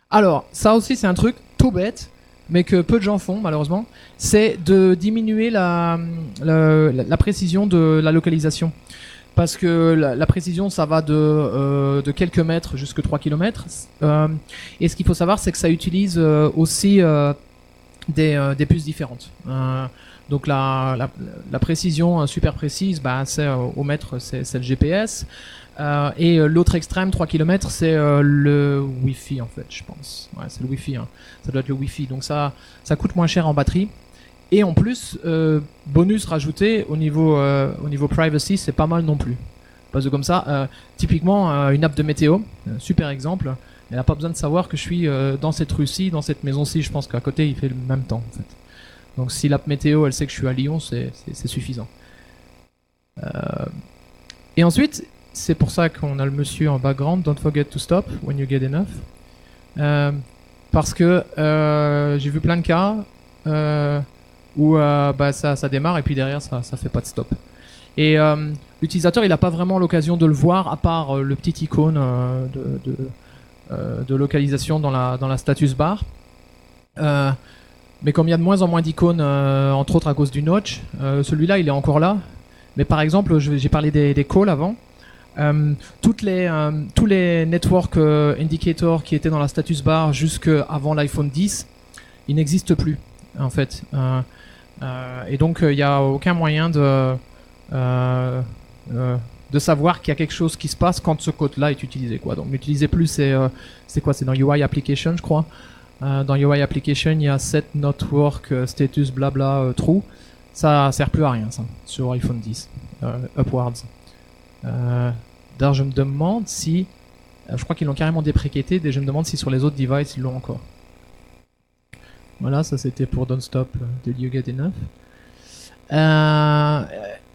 Alors, ça aussi c'est un truc tout bête, mais que peu de gens font malheureusement, c'est de diminuer la précision de la localisation. Parce que la précision, ça va de quelques mètres jusqu'à 3 km. Et ce qu'il faut savoir, c'est que ça utilise aussi des puces différentes. Donc la précision super précise, c'est au mètre, c'est le GPS. Et l'autre extrême, 3 km, c'est le Wi-Fi en fait, je pense. Ouais, c'est le Wi-Fi. Hein. Ça doit être le Wi-Fi. Donc ça coûte moins cher en batterie. Et en plus, bonus rajouté au niveau privacy, c'est pas mal non plus. Parce que comme ça, typiquement, une app de météo, super exemple, elle n'a pas besoin de savoir que je suis dans cette rue-ci, dans cette maison-ci. Je pense qu'à côté, il fait le même temps en fait. Donc si l'app météo, elle sait que je suis à Lyon, c'est suffisant. Et ensuite, c'est pour ça qu'on a le monsieur en background, don't forget to stop when you get enough. Parce que j'ai vu plein de cas où ça démarre et puis derrière ça fait pas de stop. Et l'utilisateur, il n'a pas vraiment l'occasion de le voir à part le petit icône de localisation dans la status bar. Mais comme il y a de moins en moins d'icônes, entre autres à cause du notch, celui-là il est encore là. Mais par exemple, j'ai parlé des calls avant. Tous les network indicators qui étaient dans la status bar jusqu'avant l'iPhone 10, ils n'existent plus en fait. Et donc il n'y a aucun moyen de savoir qu'il y a quelque chose qui se passe quand ce code-là est utilisé, quoi. Donc n'utilisez plus, c'est quoi? C'est dans UI Application, je crois. Dans UI Application, il y a set network status blabla true. Ça sert plus à rien, ça, sur iPhone 10 upwards. D'ailleurs, je me demande si, je crois qu'ils l'ont carrément dépréquité, et je me demande si sur les autres devices ils l'ont encore. Voilà, ça c'était pour Don't Stop Till You Get Enough.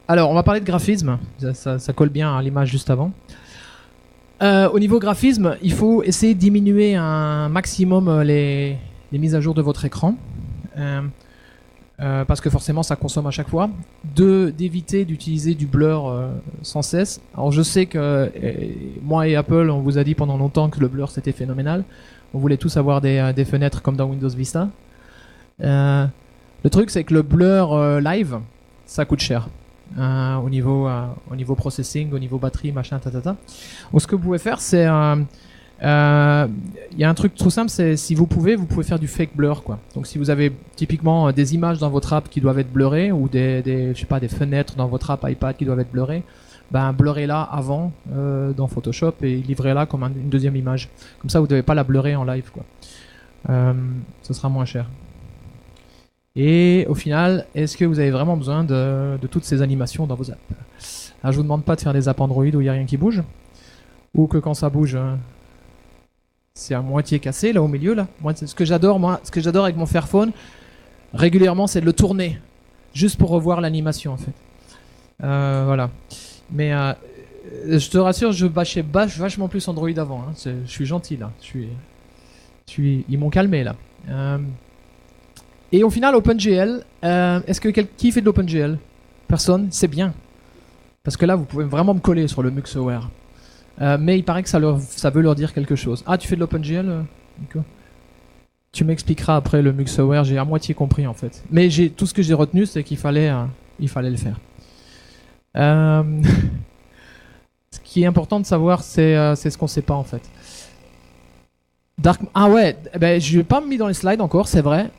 Alors, on va parler de graphisme, ça colle bien à l'image juste avant. Au niveau graphisme, il faut essayer de diminuer un maximum les mises à jour de votre écran. parce que forcément ça consomme à chaque fois. 2, d'éviter d'utiliser du blur sans cesse. Alors je sais que moi et Apple, on vous a dit pendant longtemps que le blur c'était phénoménal. On voulait tous avoir des fenêtres comme dans Windows Vista. Le truc c'est que le blur live, ça coûte cher. Au niveau processing, au niveau batterie, machin, tatata. Donc ce que vous pouvez faire, c'est il y a un truc tout simple, c'est si vous pouvez faire du fake blur, quoi. Donc si vous avez typiquement des images dans votre app qui doivent être blurrées ou je sais pas, des fenêtres dans votre app iPad qui doivent être blurrées, ben blurrez-la avant dans Photoshop et livrez-la comme une deuxième image. Comme ça, vous devez pas la blurrer en live, quoi. Ce sera moins cher. Et au final, est-ce que vous avez vraiment besoin de toutes ces animations dans vos apps? Alors, je vous demande pas de faire des apps Android où il n'y a rien qui bouge, ou que quand ça bouge, c'est à moitié cassé là au milieu là. Moi, ce que j'adore avec mon Fairphone, régulièrement, c'est de le tourner, juste pour revoir l'animation en fait. Voilà. Mais je te rassure, je bâchais vachement plus Android avant. Hein. Je suis gentil là. Ils m'ont calmé là. Et au final, OpenGL, est-ce que qui fait de l'OpenGL? Personne, c'est bien. Parce que là, vous pouvez vraiment me coller sur le MuxAware. Mais il paraît que ça veut leur dire quelque chose. Ah, tu fais de l'OpenGL, Nico? Tu m'expliqueras après le MuxAware, j'ai à moitié compris en fait. Mais tout ce que j'ai retenu, c'est qu'il fallait le faire. Ce qui est important de savoir, c'est ce qu'on sait pas en fait. Ah ouais, je l'ai pas mis dans les slides encore, c'est vrai.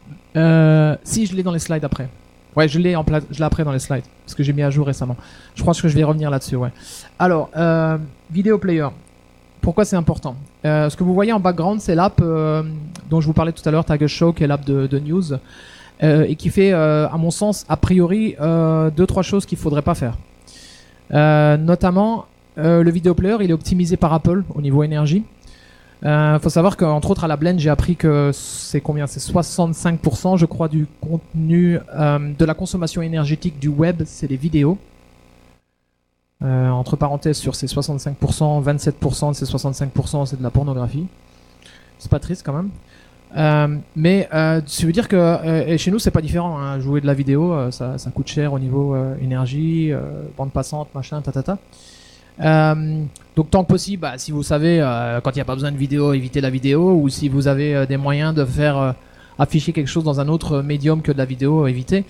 Si, je l'ai dans les slides après. Ouais, je l'ai après dans les slides, parce que j'ai mis à jour récemment. Je pense que je vais revenir là-dessus, ouais. Alors, Video Player. Pourquoi c'est important? Ce que vous voyez en background, c'est l'app dont je vous parlais tout à l'heure, Tiger Show, qui est l'app de news, et qui fait, à mon sens, a priori, 2-3 choses qu'il faudrait pas faire. Notamment, le Video Player, il est optimisé par Apple au niveau énergie. Faut savoir qu'entre autres à la Blend j'ai appris que c'est 65% je crois du contenu de la consommation énergétique du web, c'est les vidéos. Entre parenthèses, sur ces 65%, 27% de ces 65% c'est de la pornographie. C'est pas triste quand même. Mais ça veut dire que et chez nous c'est pas différent, hein. Jouer de la vidéo ça coûte cher au niveau énergie, bande passante, machin, tatata. Donc tant que possible, si vous savez quand il n'y a pas besoin de vidéo, évitez la vidéo, ou si vous avez des moyens de faire afficher quelque chose dans un autre médium que de la vidéo, évitez.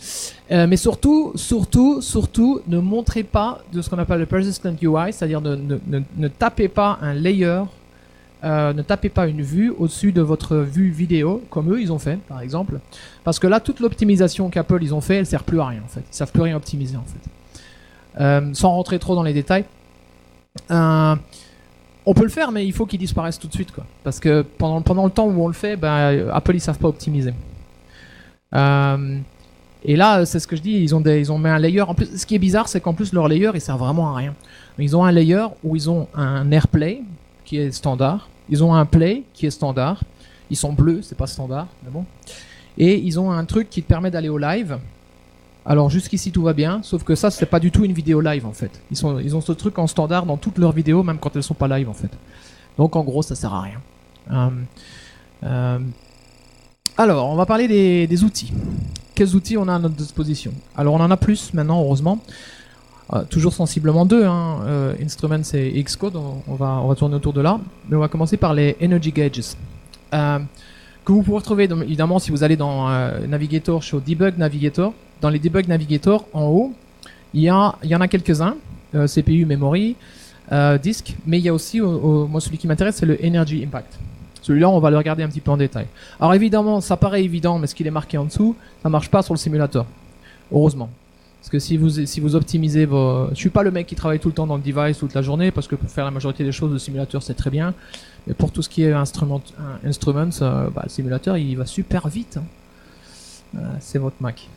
Mais surtout, ne montrez pas de ce qu'on appelle le persistent UI, c'est-à-dire ne tapez pas un layer, ne tapez pas une vue au-dessus de votre vue vidéo, comme eux ils ont fait par exemple, parce que là toute l'optimisation qu'Apple ils ont fait, elle sert plus à rien en fait, ils savent plus rien optimiser en fait. Sans rentrer trop dans les détails. On peut le faire, mais il faut qu'ils disparaissent tout de suite, quoi. Parce que pendant le temps où on le fait, Apple ils savent pas optimiser. Et là, c'est ce que je dis, ils ont mis un layer. En plus, ce qui est bizarre, c'est qu'en plus leur layer, il sert vraiment à rien. Ils ont un layer où ils ont un AirPlay qui est standard. Ils ont un Play qui est standard. Ils sont bleus, c'est pas standard, mais bon. Et ils ont un truc qui te permet d'aller au live. Alors jusqu'ici tout va bien, sauf que ça c'est pas du tout une vidéo live en fait. Ils ont ce truc en standard dans toutes leurs vidéos, même quand elles sont pas live en fait. Donc en gros ça sert à rien. Alors on va parler des outils. Quels outils on a à notre disposition? Alors on en a plus maintenant heureusement. Toujours sensiblement deux, hein. Instruments et Xcode, on va tourner autour de là. Mais on va commencer par les Energy Gauges. Que vous pouvez retrouver évidemment si vous allez dans Navigator, chez Debug Navigator. Dans les Debug Navigator, en haut, il y en a quelques-uns, CPU, memory, disque, mais il y a aussi, moi celui qui m'intéresse, c'est le Energy Impact. Celui-là, on va le regarder un petit peu en détail. Alors évidemment, ça paraît évident, mais ce qu'il est marqué en dessous, ça marche pas sur le simulateur. Heureusement. Parce que si vous optimisez vos... Je suis pas le mec qui travaille tout le temps dans le device toute la journée, parce que pour faire la majorité des choses, le simulateur c'est très bien. Mais pour tout ce qui est instruments, le simulateur il va super vite. Hein. C'est votre Mac.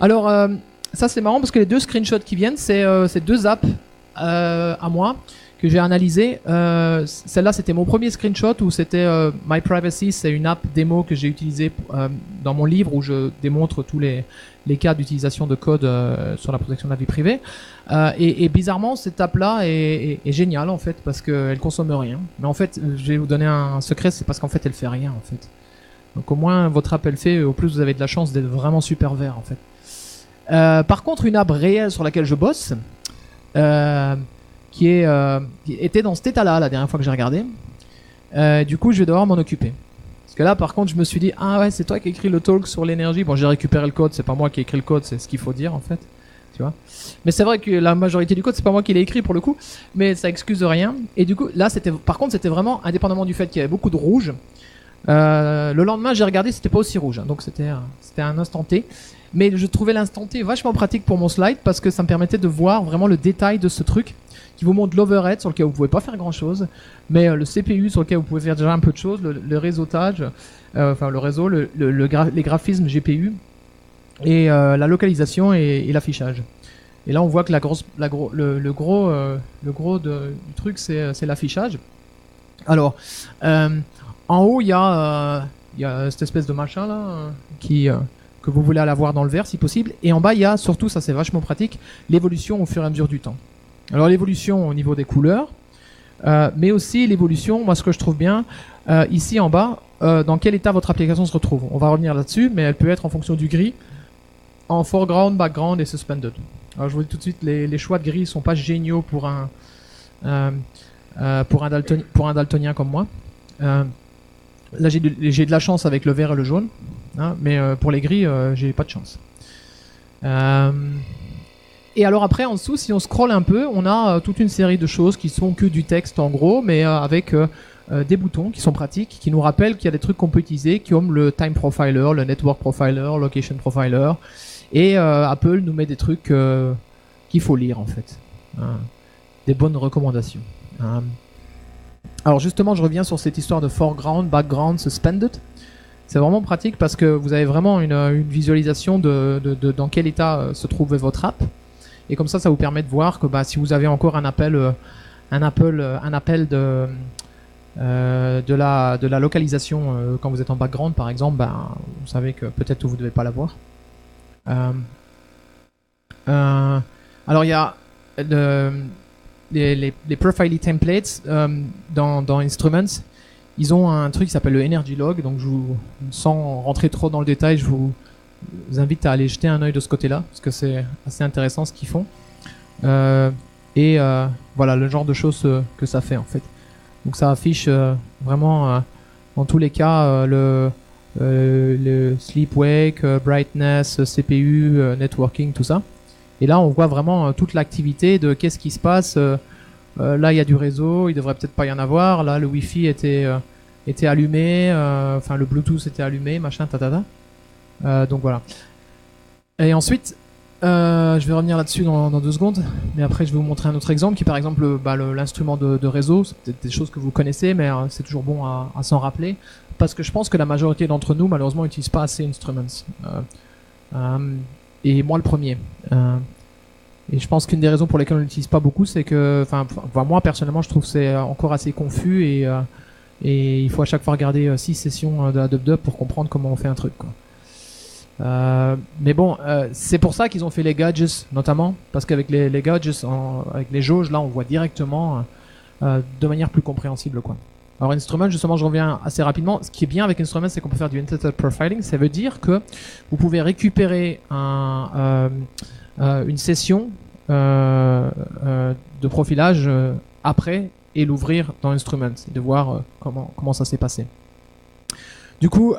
Alors ça c'est marrant parce que les deux screenshots qui viennent c'est deux apps à moi que j'ai analysées. Celle-là c'était mon premier screenshot où c'était My Privacy, c'est une app démo que j'ai utilisée dans mon livre où je démontre tous les cas d'utilisation de code sur la protection de la vie privée. Et bizarrement cette app-là est géniale en fait parce qu'elle consomme rien. Mais en fait je vais vous donner un secret, c'est parce qu'en fait elle fait rien en fait. Donc au moins votre app elle fait, au plus vous avez de la chance d'être vraiment super vert en fait. Par contre, une app réelle sur laquelle je bosse, qui était dans cet état-là la dernière fois que j'ai regardé. Du coup, je vais devoir m'en occuper. Parce que là, par contre, je me suis dit, ah ouais, c'est toi qui as écrit le talk sur l'énergie. Bon, j'ai récupéré le code, c'est pas moi qui ai écrit le code, c'est ce qu'il faut dire en fait. Tu vois. Mais c'est vrai que la majorité du code, c'est pas moi qui l'ai écrit pour le coup, mais ça excuse rien. Et du coup, là, par contre, c'était vraiment indépendamment du fait qu'il y avait beaucoup de rouge. Le lendemain, j'ai regardé, c'était pas aussi rouge, hein, donc c'était un instant T. Mais je trouvais l'instant T vachement pratique pour mon slide parce que ça me permettait de voir vraiment le détail de ce truc qui vous montre l'overhead sur lequel vous pouvez pas faire grand chose, mais le CPU sur lequel vous pouvez faire déjà un peu de choses, le réseautage, enfin le réseau, les graphismes GPU et la localisation et l'affichage. Et là on voit que le gros du truc c'est l'affichage. Alors en haut il y a cette espèce de machin là que vous voulez aller voir dans le vert si possible, et en bas il y a surtout, ça c'est vachement pratique, l'évolution au fur et à mesure du temps. Alors l'évolution au niveau des couleurs, mais aussi l'évolution, moi ce que je trouve bien, ici en bas, dans quel état votre application se retrouve. On va revenir là-dessus, mais elle peut être en fonction du gris, en foreground, background et suspended. Alors je vous dis tout de suite, les choix de gris sont pas géniaux pour un daltonien comme moi. Là j'ai de la chance avec le vert et le jaune, hein, mais pour les gris j'ai pas de chance. Et alors après en dessous, si on scrolle un peu, on a toute une série de choses qui sont que du texte en gros, mais avec des boutons qui sont pratiques, qui nous rappellent qu'il y a des trucs qu'on peut utiliser, comme le time profiler, le network profiler, location profiler, et Apple nous met des trucs qu'il faut lire en fait, hein, des bonnes recommandations. Alors justement, je reviens sur cette histoire de foreground, background, suspended. C'est vraiment pratique parce que vous avez vraiment une visualisation de dans quel état se trouve votre app. Et comme ça vous permet de voir que si vous avez encore un appel de la localisation quand vous êtes en background par exemple, vous savez que peut-être vous ne devez pas l'avoir. Alors il y a les Profile templates dans Instruments. Ils ont un truc qui s'appelle le Energy Log, donc sans rentrer trop dans le détail, je vous invite à aller jeter un œil de ce côté-là, parce que c'est assez intéressant ce qu'ils font. Voilà le genre de choses que ça fait en fait. Donc ça affiche vraiment dans tous les cas le sleep wake, brightness, CPU, networking, tout ça. Et là on voit vraiment toute l'activité de qu'est-ce qui se passe. Là il y a du réseau, il devrait peut-être pas y en avoir. Là le Wi-Fi était allumé, enfin le Bluetooth était allumé, machin, tatata. Donc voilà. Et ensuite, je vais revenir là-dessus dans 2 secondes, mais après je vais vous montrer un autre exemple qui est par exemple l'instrument de réseau. C'est peut-être des choses que vous connaissez, mais c'est toujours bon à s'en rappeler, parce que je pense que la majorité d'entre nous malheureusement n'utilisent pas assez Instruments. Et moi le premier. Et je pense qu'une des raisons pour lesquelles on l'utilise pas beaucoup, c'est que, moi personnellement, je trouve que c'est encore assez confus et il faut à chaque fois regarder 6 sessions de la DubDub pour comprendre comment on fait un truc, quoi. Mais bon, c'est pour ça qu'ils ont fait les gadgets, notamment, parce qu'avec les gadgets, avec les jauges, là, on voit directement de manière plus compréhensible, quoi. Alors Instrument, justement, je reviens assez rapidement. Ce qui est bien avec Instrument, c'est qu'on peut faire du Entity Profiling. Ça veut dire que vous pouvez récupérer une session de profilage après et l'ouvrir dans Instruments et de voir comment ça s'est passé. Du coup,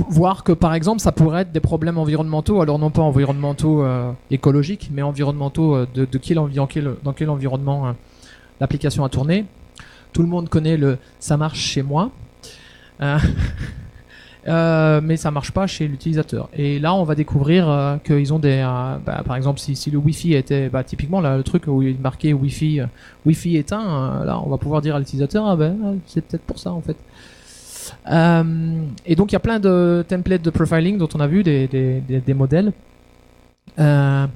voir que par exemple ça pourrait être des problèmes environnementaux, alors non pas environnementaux écologiques, mais environnementaux dans quel environnement l'application a tourné. Tout le monde connaît ça marche chez moi. Mais ça marche pas chez l'utilisateur. Et là, on va découvrir qu'ils ont par exemple, si le Wi-Fi était, typiquement là, le truc où il est marqué Wi-Fi éteint, là, on va pouvoir dire à l'utilisateur, c'est peut-être pour ça en fait. Et donc, il y a plein de templates de profiling dont on a vu des modèles. Il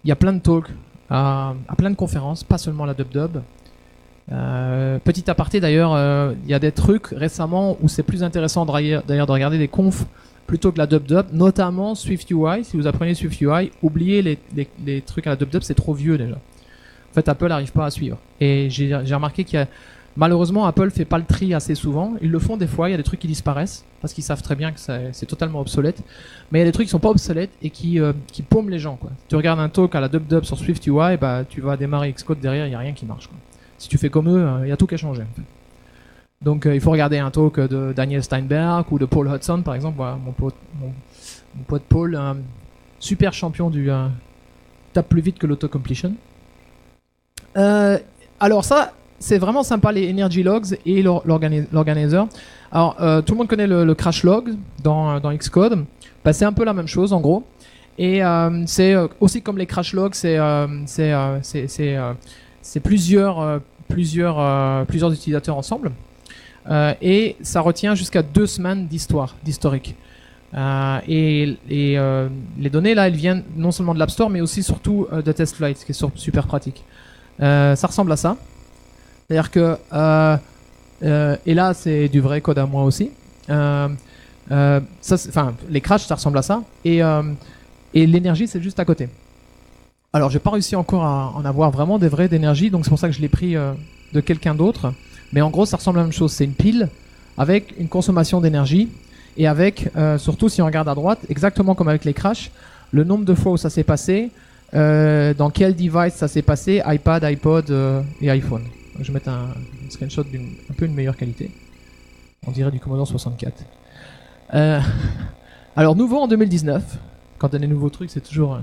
y a plein de talks, à plein de conférences, pas seulement la DubDub. Petit aparté d'ailleurs, il y a des trucs récemment où c'est plus intéressant d'ailleurs de regarder des confs plutôt que la DubDub, notamment SwiftUI. Si vous apprenez SwiftUI, oubliez les trucs à la DubDub, c'est trop vieux déjà. En fait, Apple n'arrive pas à suivre. Et j'ai remarqué qu'il y a Malheureusement, Apple fait pas le tri assez souvent. Ils le font des fois, il y a des trucs qui disparaissent parce qu'ils savent très bien que c'est totalement obsolète. Mais il y a des trucs qui sont pas obsolètes et qui paument les gens, quoi. Tu regardes un talk à la dub sur SwiftUI, bah tu vas démarrer Xcode derrière, il y a rien qui marche, quoi. Si tu fais comme eux, il y a tout qui a changé, en fait. Donc il faut regarder un talk de Daniel Steinberg ou de Paul Hudson, par exemple. Voilà, mon pote Paul, super champion du tape plus vite que l'autocompletion. Alors ça, c'est vraiment sympa, les energy logs et l'organizer. Alors tout le monde connaît le crash log dans Xcode. Bah, c'est un peu la même chose en gros. Et c'est aussi comme les crash logs, c'est plusieurs utilisateurs ensemble. Et ça retient jusqu'à 2 semaines d'historique. Et les données là, elles viennent non seulement de l'App Store, mais aussi surtout de TestFlight, ce qui est super pratique. Ça ressemble à ça. C'est-à-dire que et là c'est du vrai code à moi aussi. Les crashs ça ressemble à ça. Et l'énergie c'est juste à côté. Alors j'ai pas réussi encore à en avoir vraiment des vrais d'énergie, donc c'est pour ça que je l'ai pris de quelqu'un d'autre. Mais en gros ça ressemble à la même chose. C'est une pile avec une consommation d'énergie et avec surtout si on regarde à droite, exactement comme avec les crashs, le nombre de fois où ça s'est passé, dans quel device ça s'est passé, iPad, iPod et iPhone. Donc, je vais mettre un screenshot d'une un peu une meilleure qualité. On dirait du Commodore 64. Alors nouveau en 2019. Quand on a des nouveaux trucs, c'est toujours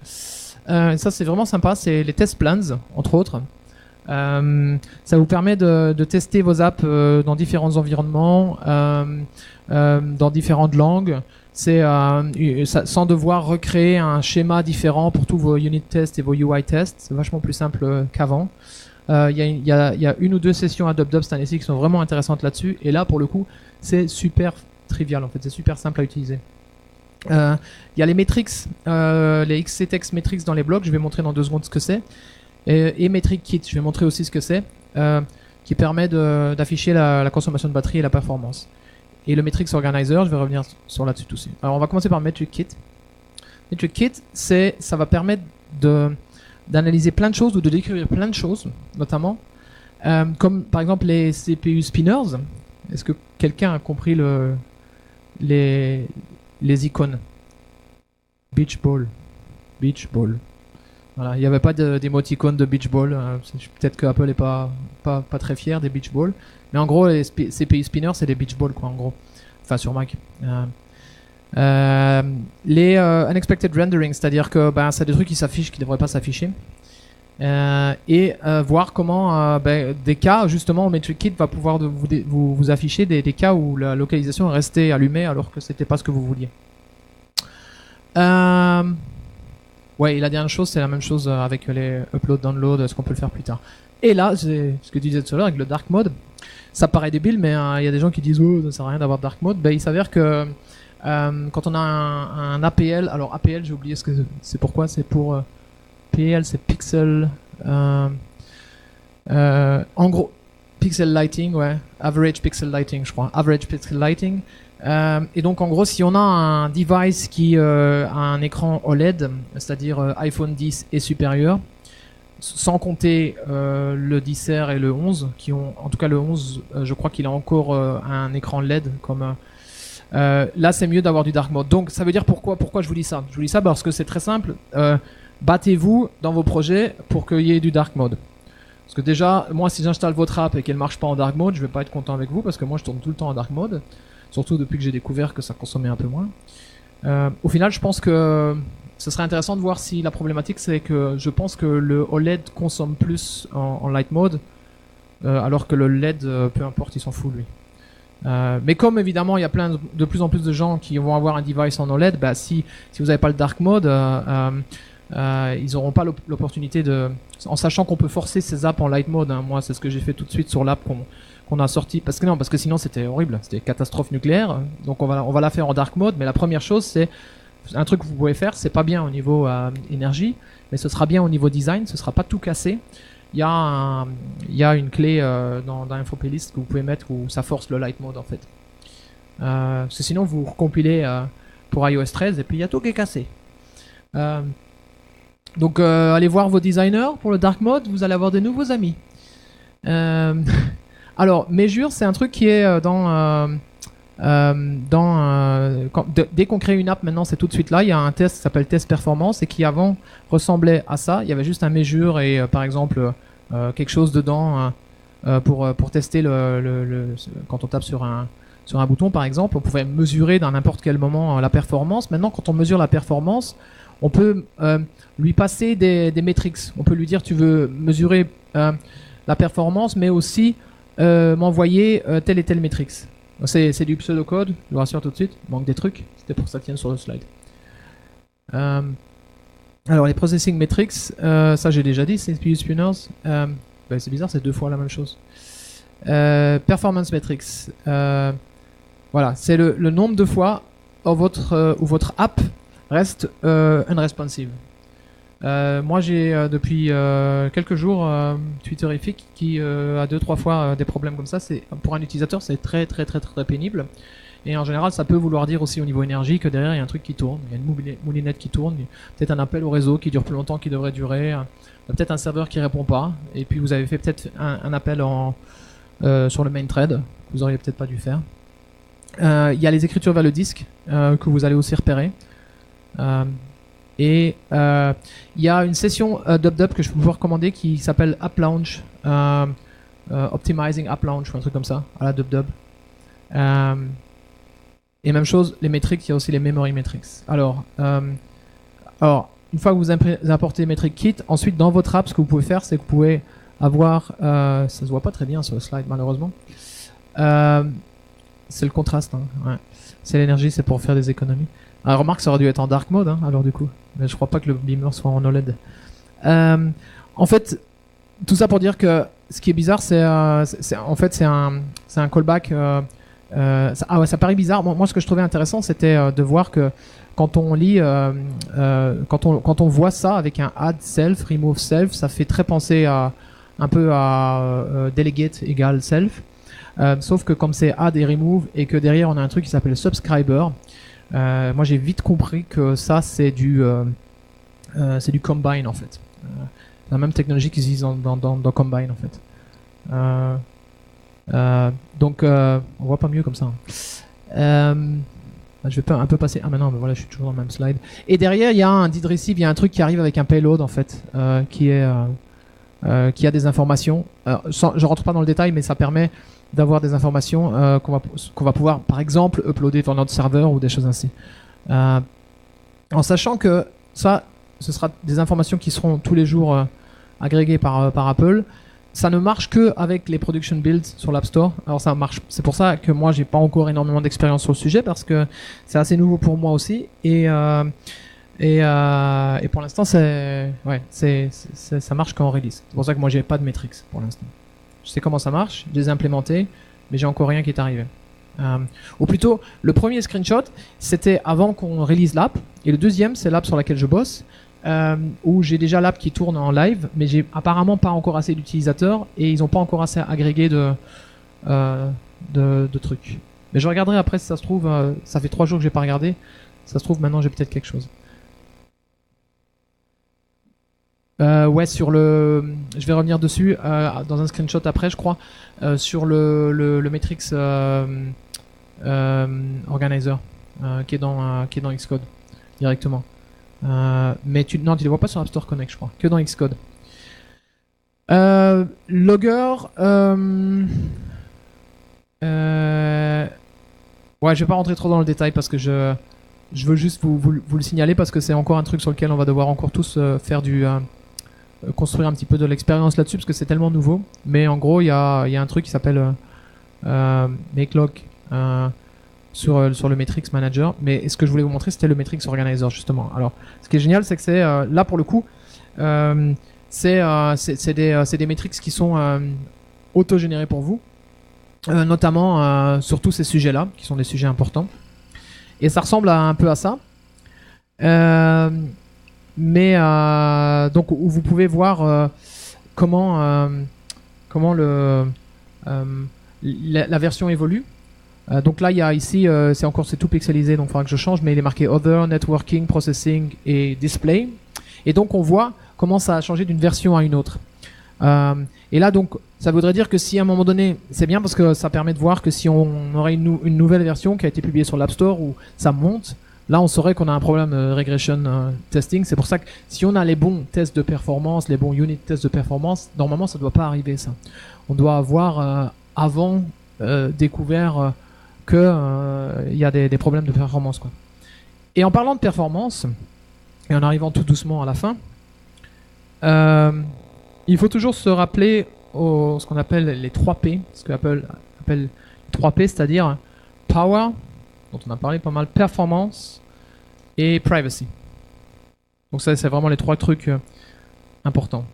ça c'est vraiment sympa. C'est les test plans entre autres. Ça vous permet de tester vos apps dans différents environnements, dans différentes langues. C'est sans devoir recréer un schéma différent pour tous vos unit tests et vos UI tests. C'est vachement plus simple qu'avant. Il y a 1 ou 2 sessions à DubDub cette année-ci qui sont vraiment intéressantes là-dessus. Et là, pour le coup, c'est super trivial en fait. C'est super simple à utiliser. Il y a les metrics, les XCText metrics dans les blogs. Je vais montrer dans 2 secondes ce que c'est. Et Metric Kit, je vais montrer aussi ce que c'est, qui permet d'afficher la consommation de batterie et la performance. Et le Metrics Organizer, je vais revenir sur là-dessus aussi. Alors on va commencer par Metric Kit. Metric Kit, ça va permettre d'analyser plein de choses ou de décrire plein de choses, notamment, comme par exemple les CPU spinners. Est-ce que quelqu'un a compris les icônes? Beach Ball. Beach Ball. Voilà, il n'y avait pas d'émoticône de beach ball. Peut-être que Apple est pas très fier des beach ball. Mais en gros, les CPU spinners, c'est des beach balls, quoi, en gros. Enfin, sur Mac. Les unexpected rendering, c'est-à-dire que c'est des trucs qui s'affichent, qui ne devraient pas s'afficher. Et voir comment des cas, justement, Metric Kit va pouvoir vous afficher des cas où la localisation est restée allumée alors que c'était pas ce que vous vouliez. Ouais, et la dernière chose, c'est la même chose avec les upload-download, est-ce qu'on peut le faire plus tard. Et là, c'est ce que tu disais tout à l'heure avec le dark mode. Ça paraît débile, mais il y a des gens qui disent « Oh, ça sert à rien d'avoir dark mode ». Il s'avère que quand on a un APL, alors APL, j'ai oublié ce que c'est pourquoi, c'est pour PL, c'est Pixel... en gros, Pixel Lighting, ouais, Average Pixel Lighting, je crois. Average Pixel Lighting. Et donc en gros, si on a un device qui a un écran OLED, c'est-à-dire iPhone 10 et supérieur, sans compter le 10R et le 11, qui ont, en tout cas le 11, je crois qu'il a encore un écran LED comme là, c'est mieux d'avoir du dark mode. Donc ça veut dire pourquoi je vous dis ça? Je vous dis ça parce que c'est très simple. Battez-vous dans vos projets pour qu'il y ait du dark mode. Parce que déjà, moi, si j'installe votre app et qu'elle marche pas en dark mode, je vais pas être content avec vous parce que moi, je tourne tout le temps en dark mode. Surtout depuis que j'ai découvert que ça consommait un peu moins. Au final, je pense que ce serait intéressant de voir si la problématique, c'est que je pense que le OLED consomme plus en light mode, alors que le LED, peu importe, il s'en fout lui. Mais comme évidemment, il y a de plus en plus de gens qui vont avoir un device en OLED, si vous n'avez pas le dark mode, ils n'auront pas l'opportunité en sachant qu'on peut forcer ces apps en light mode. Hein. Moi, c'est ce que j'ai fait tout de suite sur l'app qu'on a sorti parce que sinon c'était horrible, c'était catastrophe nucléaire. Donc on va la faire en dark mode, mais la première chose c'est un truc que vous pouvez faire, c'est pas bien au niveau énergie, mais ce sera bien au niveau design, ce sera pas tout cassé. Il y a une clé dans InfoPlaylist que vous pouvez mettre où ça force le light mode en fait. Parce que sinon vous recompilez pour iOS 13 et puis il y a tout qui est cassé. Donc allez voir vos designers pour le dark mode, vous allez avoir de nouveaux amis. Alors, mesure, c'est un truc qui est dès qu'on crée une app, maintenant c'est tout de suite là. Il y a un test qui s'appelle test performance et qui avant ressemblait à ça. Il y avait juste un mesure et par exemple quelque chose dedans pour tester quand on tape sur un bouton par exemple, on pouvait mesurer dans n'importe quel moment la performance. Maintenant, quand on mesure la performance, on peut lui passer des métriques. On peut lui dire tu veux mesurer la performance, mais aussi m'envoyer telle et telle métrique. C'est du pseudocode, je vous rassure tout de suite, il manque des trucs, c'était pour que ça tienne sur le slide. Alors les processing metrics, ça j'ai déjà dit, c'est CPU Spinners. C'est bizarre, c'est 2 fois la même chose. Performance metrics, voilà, c'est le nombre de fois où votre app reste unresponsive. Moi j'ai depuis quelques jours Twitterific qui a 2-3 fois des problèmes comme ça. Pour un utilisateur c'est très pénible. Et en général ça peut vouloir dire aussi au niveau énergie que derrière il y a un truc qui tourne, il y a une moulinette qui tourne, peut-être un appel au réseau qui dure plus longtemps qu'il devrait durer, peut-être un serveur qui répond pas, et puis vous avez fait peut-être un appel sur le main thread que vous auriez peut-être pas dû faire. Il y a les écritures vers le disque que vous allez aussi repérer. Et il y a une session DubDub que je peux vous recommander qui s'appelle App Launch, Optimizing App Launch ou un truc comme ça, à la DubDub. Et même chose, les métriques, il y a aussi les memory metrics. Alors, une fois que vous importez Metric Kit, ensuite dans votre app, ce que vous pouvez faire, c'est que vous pouvez avoir, ça se voit pas très bien sur le slide malheureusement. C'est le contraste, hein, ouais. C'est l'énergie, c'est pour faire des économies. Alors, remarque, ça aurait dû être en dark mode, hein, alors du coup. Mais je crois pas que le beamer soit en OLED. En fait, tout ça pour dire que ce qui est bizarre, c'est un callback. Ça paraît bizarre. Moi, ce que je trouvais intéressant, c'était de voir que quand on lit, quand on voit ça avec un add self, remove self, ça fait très penser un peu à delegate égale self. Sauf que comme c'est add et remove et que derrière on a un truc qui s'appelle subscriber, moi j'ai vite compris que ça c'est du combine en fait. C'est la même technologie qu'ils utilisent dans combine en fait. Donc on voit pas mieux comme ça. Je vais un peu passer. Ah maintenant, voilà, je suis toujours dans le même slide. Et derrière il y a un did receive, il y a un truc qui arrive avec un payload en fait, qui a des informations. Je rentre pas dans le détail, mais ça permet d'avoir des informations qu'on va pouvoir, par exemple, uploader dans notre serveur ou des choses ainsi. En sachant que ça, ce sera des informations qui seront tous les jours agrégées par Apple. Ça ne marche que avec les production builds sur l'App Store. Alors ça marche. C'est pour ça que moi j'ai pas encore énormément d'expérience sur le sujet parce que c'est assez nouveau pour moi aussi. Et pour l'instant, ça marche quand on release. C'est pour ça que moi j'ai pas de metrics pour l'instant. Je sais comment ça marche, je les ai implémentés, mais j'ai encore rien qui est arrivé. Ou plutôt, le premier screenshot, c'était avant qu'on release l'app, et le deuxième, c'est l'app sur laquelle je bosse, où j'ai déjà l'app qui tourne en live, mais j'ai apparemment pas encore assez d'utilisateurs, et ils n'ont pas encore assez agrégé de trucs. Mais je regarderai après si ça se trouve, ça fait 3 jours que j'ai pas regardé, ça se trouve maintenant j'ai peut-être quelque chose. Ouais, sur je vais revenir dessus dans un screenshot après, je crois, sur le Metrics Organizer qui est dans Xcode directement. Mais tu les vois pas sur App Store Connect, je crois, que dans Xcode. Logger. Ouais, je vais pas rentrer trop dans le détail parce que je veux juste vous le signaler parce que c'est encore un truc sur lequel on va devoir encore tous faire construire un petit peu de l'expérience là-dessus parce que c'est tellement nouveau. Mais en gros, il y a un truc qui s'appelle MakeLog sur le Metrics Manager. Mais ce que je voulais vous montrer, c'était le Metrics Organizer justement. Alors, ce qui est génial, c'est que c'est là pour le coup, c'est des metrics qui sont auto-générés pour vous, notamment sur tous ces sujets-là, qui sont des sujets importants. Et ça ressemble un peu à ça. Mais donc où vous pouvez voir comment la version évolue. Donc là il y a ici c'est tout pixelisé, donc il faudra que je change, mais il est marqué Other, Networking, Processing et Display. Et donc on voit comment ça a changé d'une version à une autre. Et là, donc, ça voudrait dire que si à un moment donné, c'est bien parce que ça permet de voir que si on aurait une nouvelle version qui a été publiée sur l'App Store où ça monte, là, on saurait qu'on a un problème de regression testing. C'est pour ça que si on a les bons tests de performance, les bons unit tests de performance, normalement, ça ne doit pas arriver, ça. On doit avoir avant découvert que il y a des problèmes de performance, quoi. Et en parlant de performance, et en arrivant tout doucement à la fin, il faut toujours se rappeler ce qu'on appelle les 3 P, ce que Apple appelle 3 P, c'est-à-dire Power, dont on a parlé pas mal, Performance et Privacy. Donc ça, c'est vraiment les 3 trucs importants.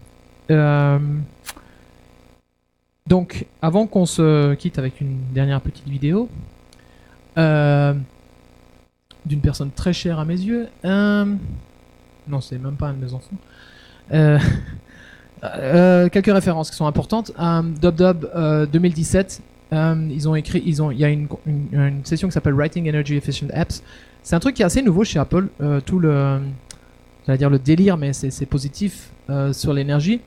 Donc, avant qu'on se quitte avec une dernière petite vidéo, d'une personne très chère à mes yeux, non, c'est même pas un de mes enfants. Quelques références qui sont importantes. DubDub 2017, il y a une session qui s'appelle Writing Energy Efficient Apps. C'est un truc qui est assez nouveau chez Apple. J'allais dire le délire, mais c'est positif sur l'énergie.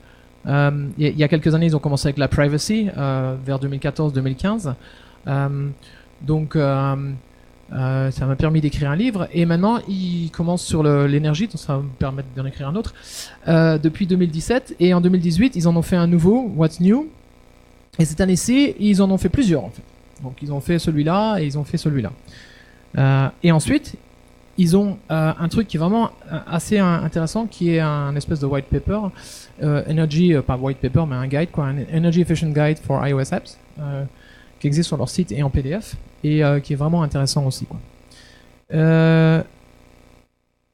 Il y a quelques années, ils ont commencé avec la privacy vers 2014-2015. Donc ça m'a permis d'écrire un livre, et maintenant ils commencent sur l'énergie, donc ça va me permettre d'en écrire un autre depuis 2017, et en 2018 ils en ont fait un nouveau, What's New, et cette année-ci ils en ont fait plusieurs en fait. Donc ils ont fait celui-là et ils ont fait celui-là, et ensuite ils ont un truc qui est vraiment assez intéressant, qui est un espèce de white paper, pas white paper mais un guide, quoi, un Energy Efficient Guide for iOS Apps, qui existe sur leur site et en PDF, et qui est vraiment intéressant aussi, quoi.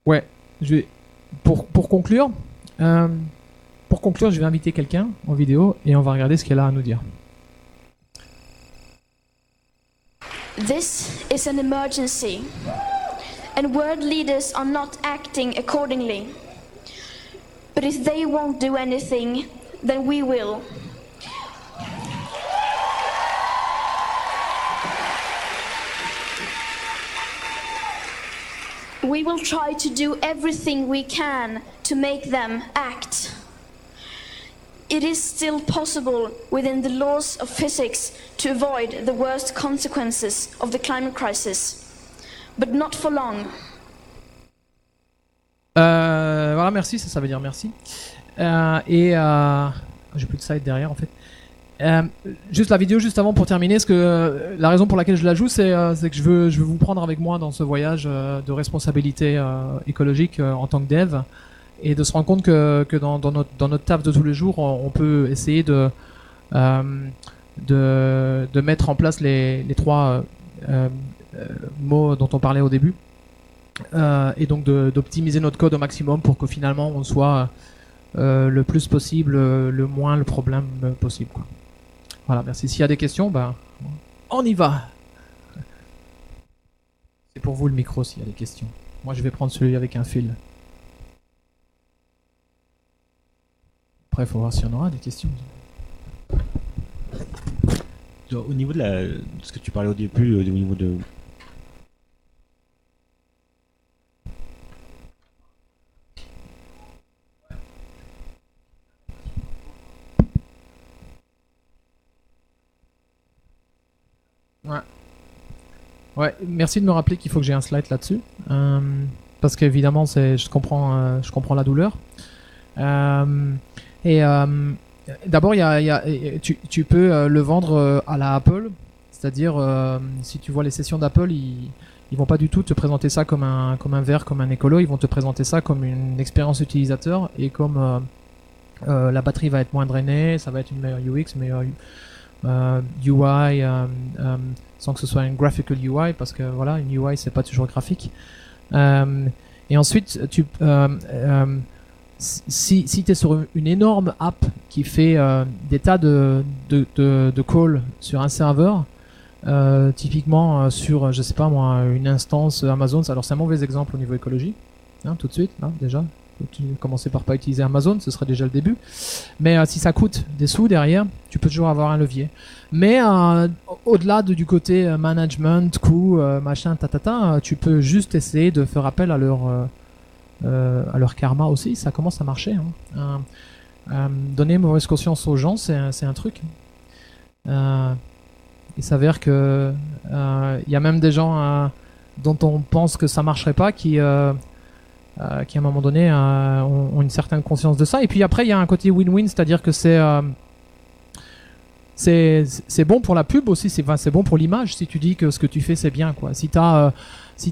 Ouais, pour conclure, je vais inviter quelqu'un en vidéo et on va regarder ce qu'elle a à nous dire. This is an emergency, and world leaders are not acting accordingly. But if they won't do anything, then we will. We will try to do everything we can to make them act. It is still possible within the laws of physics to avoid the worst consequences of the climate crisis, but not for long. Voilà, merci, ça veut dire merci. J'ai plus de slide derrière en fait. Juste la vidéo juste avant pour terminer, parce que la raison pour laquelle je la joue, c'est que je veux vous prendre avec moi dans ce voyage de responsabilité écologique en tant que dev, et de se rendre compte que dans notre taf de tous les jours, on peut essayer de mettre en place les 3 mots dont on parlait au début, et donc d'optimiser notre code au maximum pour que finalement on soit le plus possible, le moins le problème possible, quoi. Voilà, merci. S'il y a des questions, on y va. C'est pour vous le micro s'il y a des questions. Moi je vais prendre celui avec un fil. Après il faut voir s'il y en aura des questions. Au niveau de ce que tu parlais au début, au niveau de... Ouais, merci de me rappeler qu'il faut que j'ai un slide là-dessus, parce qu'évidemment je comprends la douleur. D'abord, tu peux le vendre à la Apple, c'est-à-dire si tu vois les sessions d'Apple, ils vont pas du tout te présenter ça comme un verre, comme un écolo, ils vont te présenter ça comme une expérience utilisateur, et comme la batterie va être moins drainée, ça va être une meilleure UX, meilleure UI, sans que ce soit une graphical UI, parce que voilà, une UI c'est pas toujours graphique. Et ensuite, si tu es sur une énorme app qui fait des tas de calls sur un serveur, typiquement sur, je sais pas moi, une instance Amazon, alors c'est un mauvais exemple au niveau écologie, hein, tout de suite, là, déjà. Commencer par pas utiliser Amazon, ce serait déjà le début. Mais si ça coûte des sous derrière, tu peux toujours avoir un levier. Mais au-delà du côté management, coût, machin, tu peux juste essayer de faire appel à leur karma aussi. Ça commence à marcher, hein. donner mauvaise conscience aux gens, c'est un truc. Il s'avère que il y a même des gens dont on pense que ça marcherait pas qui à un moment donné ont une certaine conscience de ça. Et puis après, il y a un côté win-win, c'est-à-dire que c'est bon pour la pub aussi, c'est bon pour l'image si tu dis que ce que tu fais c'est bien, quoi. Si t'as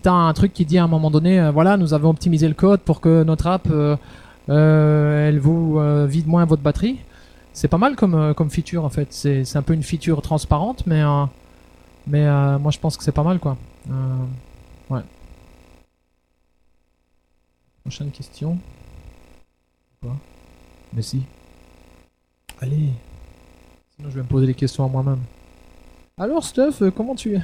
un truc qui dit à un moment donné, voilà, nous avons optimisé le code pour que notre app elle vous vide moins votre batterie, c'est pas mal comme feature en fait. C'est un peu une feature transparente, mais moi je pense que c'est pas mal, quoi. Ouais. Prochaine question. Quoi? Mais si. Allez. Sinon je vais me poser des questions à moi-même. Alors Steph, comment tu es?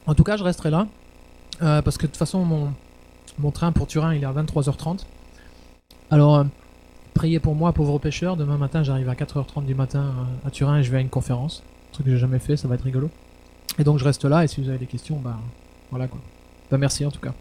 En tout cas, je resterai là. Parce que de toute façon, mon train pour Turin, il est à 23h30. Alors, priez pour moi, pauvre pêcheur. Demain matin, j'arrive à 4h30 du matin à Turin et je vais à une conférence. Un truc que j'ai jamais fait, ça va être rigolo. Et donc, je reste là. Et si vous avez des questions, bah voilà quoi. Bah merci en tout cas.